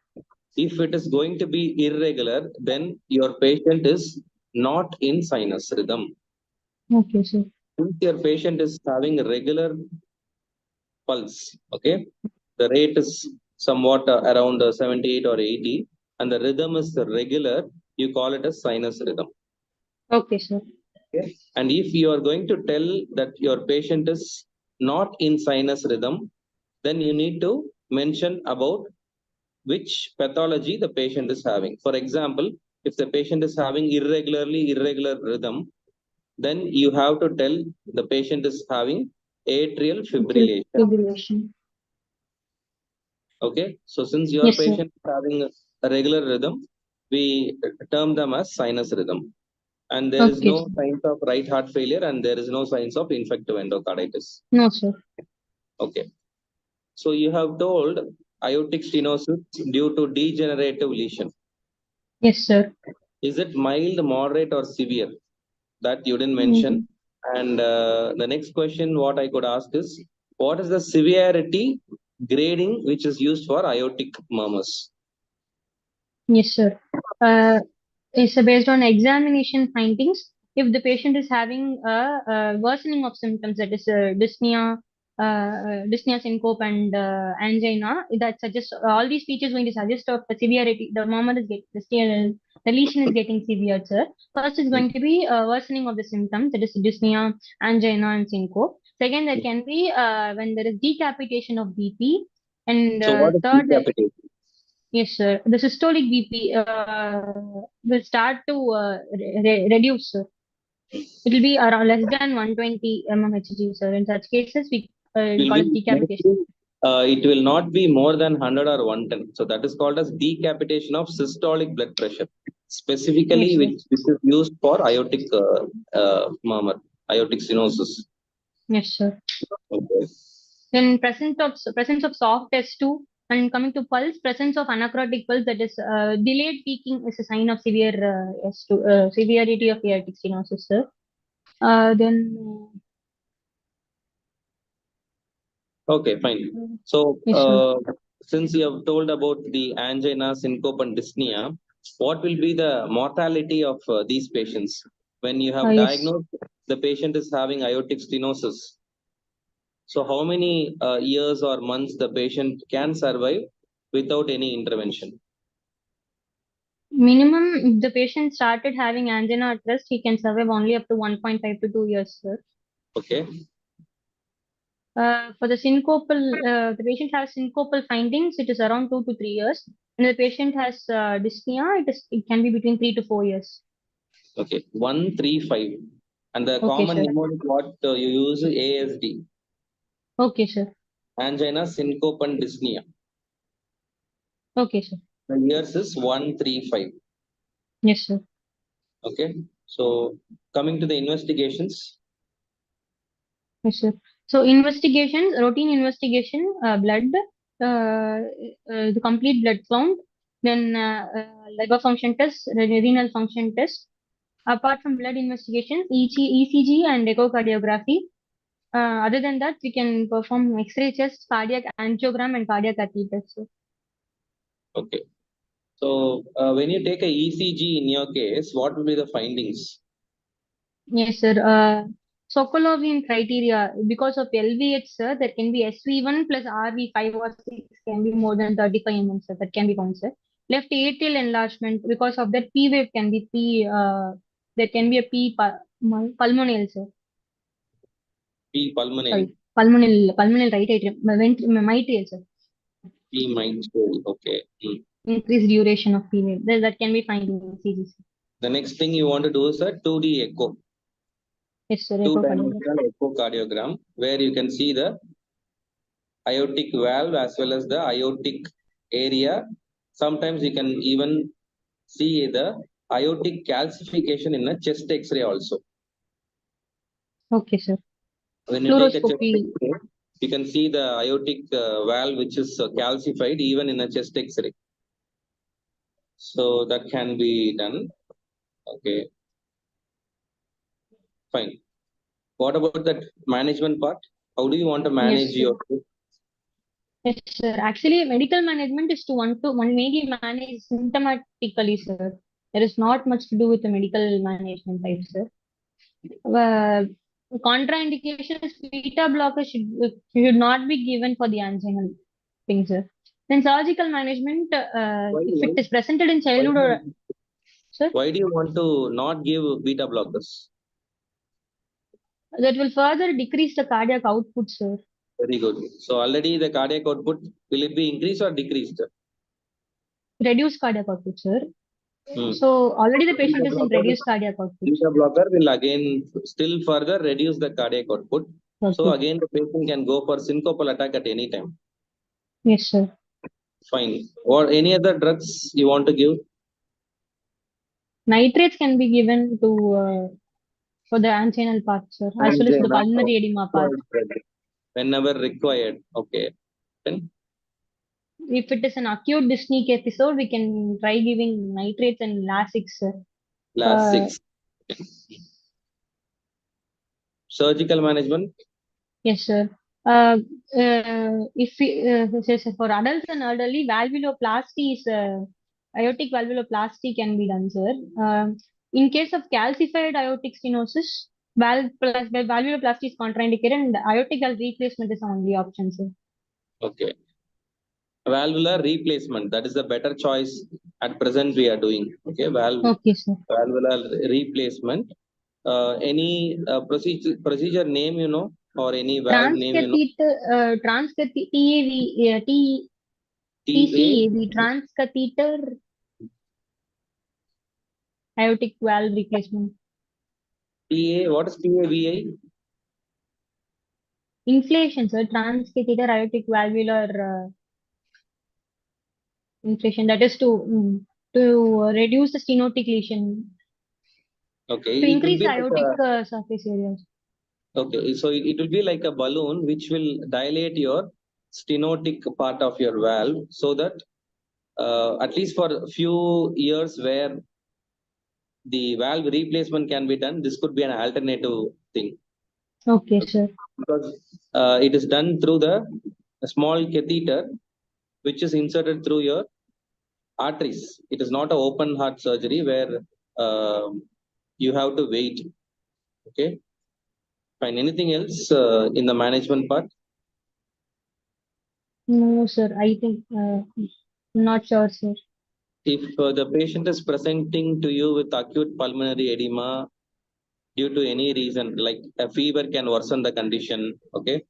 If it is going to be irregular, then your patient is not in sinus rhythm. Okay, sir. Since your patient is having a regular pulse, okay, the rate is somewhat around 78 or 80, and the rhythm is regular, you call it a sinus rhythm. Okay, sir. Okay? And if you are going to tell that your patient is not in sinus rhythm, then you need to mention about which pathology the patient is having. For example, if the patient is having irregular rhythm, then you have to tell the patient is having atrial Atrial fibrillation. fibrillation. Okay, so since your Yes, sir. patient is having a regular rhythm, we term them as sinus rhythm. And there is Okay, no sir. signs of right heart failure and there is no signs of infective endocarditis. No, sir. Okay, so you have told aortic stenosis due to degenerative lesion. Yes, sir. Is it mild, moderate, or severe? That you didn't mention. Mm, And the next question, what I could ask is, what is the severity grading which is used for aortic murmurs? yes, sir. Uh, it's based on examination findings. If the patient is having a worsening of symptoms, that is dyspnea, syncope, and angina, that suggests all these features going to suggest of the severity. The moment is getting the lesion is getting severe, sir. First is going to be worsening of the symptoms, that is dyspnea, angina, and syncope. Second, there can be when there is decapitation of BP, and So what is third, decapitation? yes, sir. The systolic BP will start to reduce, sir. It will be around less than 120 mmHg, sir. In such cases, we Will call be it decapitation. mostly, it will not be more than 100 or 110. So that is called as decapitation of systolic blood pressure, specifically Yes, sir. which is used for aortic murmur, aortic stenosis. Yes, sir. Okay. Then presence of soft S2, and coming to pulse, presence of anacrotic pulse, that is delayed peaking, is a sign of severe S2 severity of aortic stenosis, sir. Then Okay, fine. So, yes, sir. since you have told about the angina, syncope, and dyspnea, what will be the mortality of these patients? When you have Yes. diagnosed the patient is having aortic stenosis, so how many years or months the patient can survive without any intervention? Minimum, if the patient started having angina at rest, he can survive only up to 1.5 to 2 years, sir. Okay. For the the patient has syncopal findings, it is around 2 to 3 years. And the patient has dyspnea, it can be between 3 to 4 years. Okay. 135. And the Okay, common sir. mnemonic what you use ASD, Okay, sir. angina, syncope, and dyspnea. Okay, sir. The years is 135. Yes, sir. Okay. So coming to the investigations. Yes, sir. So investigations, routine investigation, blood, the complete blood count, then liver function test, renal function test. Apart from blood investigations, ECG and echocardiography, Other than that, we can perform X-ray chest, cardiac angiogram, and cardiac catheter. So, Okay. So when you take a ECG in your case, what will be the findings? yes, sir. Sokolovian criteria, because of LVH, sir, there can be SV1 plus RV5 or 6 can be more than 35 mm, sir. That can be found, sir. Left atrial enlargement, because of that P wave can be there can be a pulmonale, sir. P pulmonale, Sorry, pulmonale right atrium, mitral, sir. P mitral. Okay. Increased duration of P wave. That can be found in ECG, sir. The next thing you want to do is a 2D echo, Yes, sir. Echocardiogram. two-dimensional echocardiogram, where you can see the aortic valve as well as the aortic area. Sometimes you can even see the aortic calcification in a chest X-ray also. Okay, sir. When you take a chest Fluoroscopy. X-ray, you can see the aortic valve which is calcified even in a chest X-ray. So that can be done. Okay, fine. What about that management part? How do you want to manage Yes, sir. your? Yes, sir. Actually, medical management is to one mainly manage symptomatically, sir. There is not much to do with the medical management type, sir. Uh, Contraindications, beta blockers should not be given for the anginal thing, sir. Then surgical management, Why, if it why, is presented in why, childhood or, sir, why do you want to not give beta blockers? that will further decrease the cardiac output, sir. Very good. So already the cardiac output, will it be increased or decreased? Reduce cardiac output, sir. Hmm. So already the Beta patient is in blocker, reduced cardiac output. beta blocker will again still further reduce the cardiac output. So Okay. again the patient can go for syncopal attack at any time. Yes, sir. Fine. Or any other drugs you want to give? Nitrates can be given to for the anginal part, sir, as well as the Angina pulmonary edema part. whenever required. Okay. Then If it is an acute dyspneic episode, we can try giving nitrates and Lasix, sir. last six. Surgical management. Yes, sir. If for adults and elderly, valvuloplasty is aortic valvuloplasty can be done, sir. In case of calcified aortic stenosis, valvuloplasty is contraindicated, and aortic valve replacement is the only option, sir. Okay. Valvular replacement, that is the better choice at present we are doing. Okay, Okay, sir. valvular replacement. Any procedure name you know, or any valve name you know? TCAV, transcatheter aortic valve replacement. What is TAVI? Inflation, sir. Transcatheter aortic valvular inflation. That is to reduce the stenotic lesion, Okay, to it will increase be the like aortic surface area. okay, so it will be like a balloon which will dilate your stenotic part of your valve, so that at least for a few years where the valve replacement can be done, this could be an alternative thing. Okay, sir. Because it is done through the small catheter which is inserted through your arteries. It is not an open heart surgery where you have to wait. Okay, fine. Anything else in the management part? No, sir. I think not sure, sir. If the patient is presenting to you with acute pulmonary edema due to any reason, like a fever can worsen the condition, okay,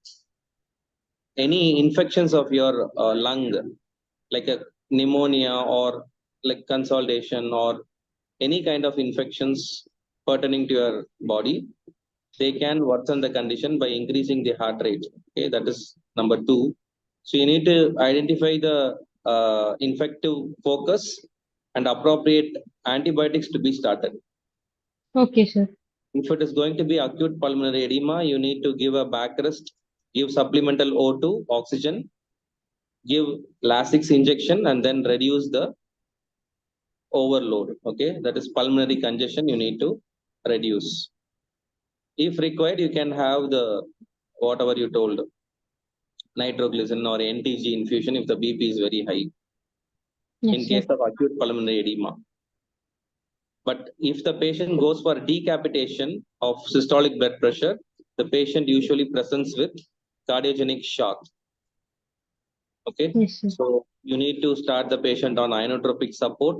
any infections of your lung, like a pneumonia or like consolidation or any kind of infections pertaining to your body, they can worsen the condition by increasing the heart rate. Okay, that is number two. So you need to identify the infective focus and appropriate antibiotics to be started. Okay, sir. If it is going to be acute pulmonary edema, you need to give a back rest, give supplemental O2 oxygen, give Lasix injection, and then reduce the overload. Okay, that is pulmonary congestion you need to reduce. If required, you can have the whatever you told, nitroglycerin or NTG infusion if the BP is very high in Yes, sir. case of acute pulmonary edema. But if the patient goes for decapitation of systolic blood pressure, the patient usually presents with cardiogenic shock. Okay, Yes, sir. so you need to start the patient on inotropic support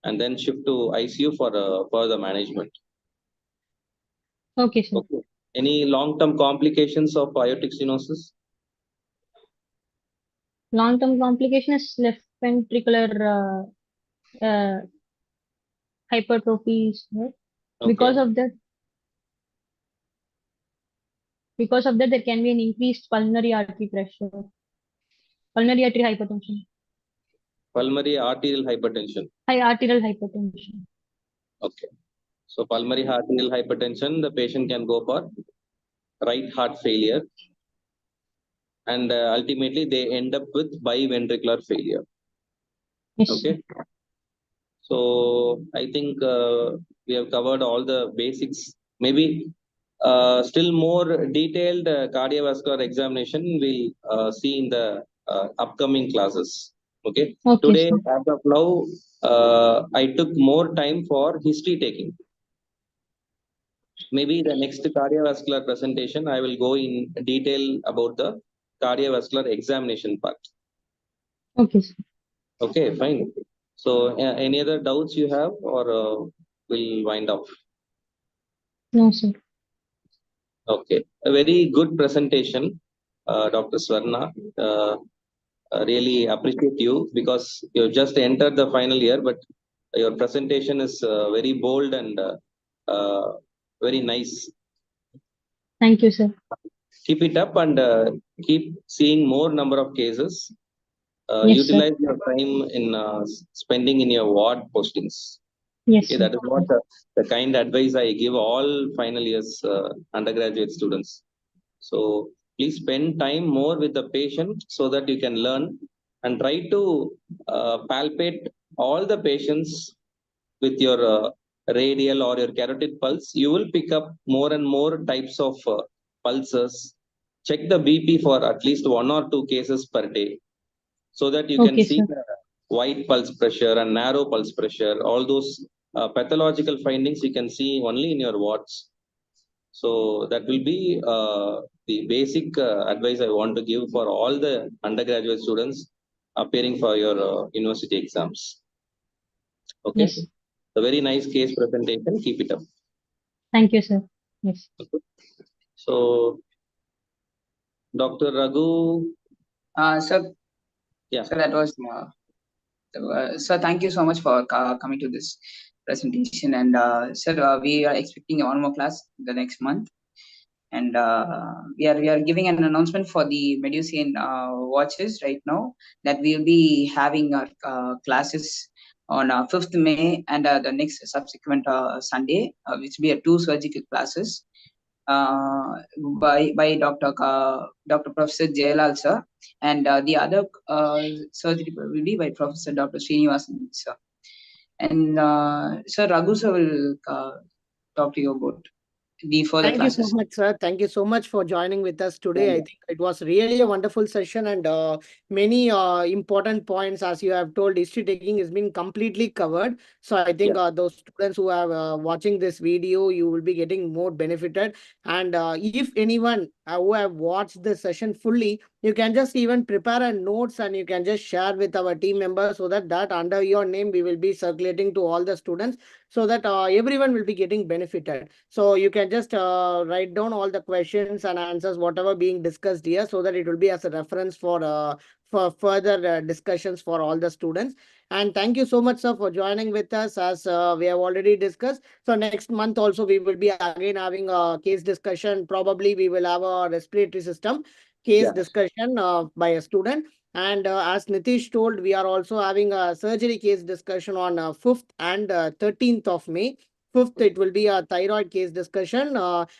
and then shift to ICU for further management. Okay, sir. Okay. Any long-term complications of aortic stenosis? Long-term complication is left ventricular hypertrophy, sir. Because Okay. of that, there can be an increased pulmonary artery pressure, pulmonary artery hypertension, Pulmonary arterial hypertension. high arterial hypertension. Okay. So pulmonary arterial hypertension, the patient can go for right heart failure, and ultimately they end up with biventricular failure. Yes, Okay. So I think we have covered all the basics. Maybe still more detailed cardiovascular examination we'll see in the upcoming classes. Okay. Okay, Today, sir. as of now, I took more time for history taking. Maybe the next cardiovascular presentation, I will go in detail about the cardiovascular examination part. Okay, sir. Okay, fine. So, any other doubts you have, or we'll wind up? No, sir. Okay, a very good presentation, Dr. Swarna. Really appreciate you because you just entered the final year, but your presentation is very bold and very nice. Thank you, sir. Keep it up and keep seeing more number of cases. Yes, sir. Utilize your time in spending in your ward postings. Yes, Okay, sir. that is what the kind advice I give all final years undergraduate students. So please spend time more with the patient so that you can learn and try to palpate all the patients with your radial or your carotid pulse. You will pick up more and more types of pulses. Check the BP for at least 1 or 2 cases per day so that you can Okay, see sir. the wide pulse pressure and narrow pulse pressure. All those pathological findings you can see only in your wards. So that will be the basic advice I want to give for all the undergraduate students appearing for your university exams. Okay. Yes. A very nice case presentation. Keep it up. Thank you, sir. Yes. So, Dr. Raghu. Sir, Yeah. so that was sir. Thank you so much for coming to this presentation. And sir, we are expecting one more class the next month, and we are giving an announcement for the Medusane watches right now that we will be having our classes on 5th May and the next subsequent Sunday, which will be 2 surgical classes uh, by Dr. Professor Jailal sir, and the other surgery will be by Professor Dr. Srinivasan sir. And Sir Raghu sir will talk to you about the further Thank you so classes. much, sir. Thank you so much for joining with us today. Thank I you. think it was really a wonderful session and many important points, as you have told, history taking has been completely covered. So I think those students who are watching this video, you will be getting more benefited. And if anyone who have watched the session fully, you can just even prepare a notes and you can just share with our team members so that under your name, we will be circulating to all the students so that everyone will be getting benefited. So you can just write down all the questions and answers, whatever being discussed here, so that it will be as a reference for further discussions for all the students. And thank you so much, sir, for joining with us as we have already discussed. So next month also we will be again having a case discussion. Probably we will have a respiratory system case discussion by a student. And as Nitish told, we are also having a surgery case discussion on 5th and 13th of May. 5th, it will be a thyroid case discussion,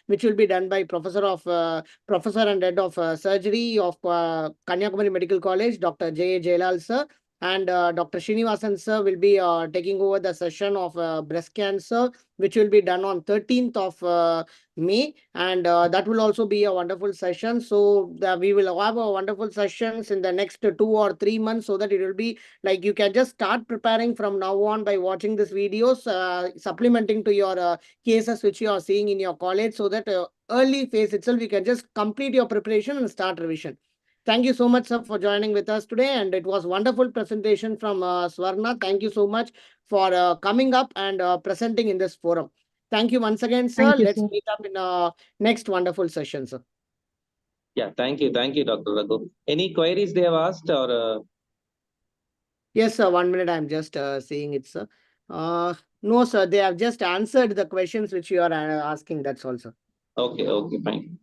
which will be done by Professor and Head of Surgery of Kanyakumari Medical College, Dr. J. Jailal sir. and Dr. Srinivasan sir will be taking over the session of breast cancer, which will be done on 13th of May, and that will also be a wonderful session. So we will have a wonderful sessions in the next 2 or 3 months, so that it will be like you can just start preparing from now on by watching these videos, supplementing to your cases which you are seeing in your college, so that early phase itself you can just complete your preparation and start revision. Thank you so much, sir, for joining with us today. And it was wonderful presentation from Swarna. Thank you so much for coming up and presenting in this forum. Thank you once again, sir. Thank you, Let's sir. meet up in next wonderful session, sir. Yeah, thank you, Dr. Raghu. Any queries they have asked or? Yes, sir. 1 minute. I'm just seeing it, sir. No, sir. They have just answered the questions which you are asking. That's all, sir. Okay, fine.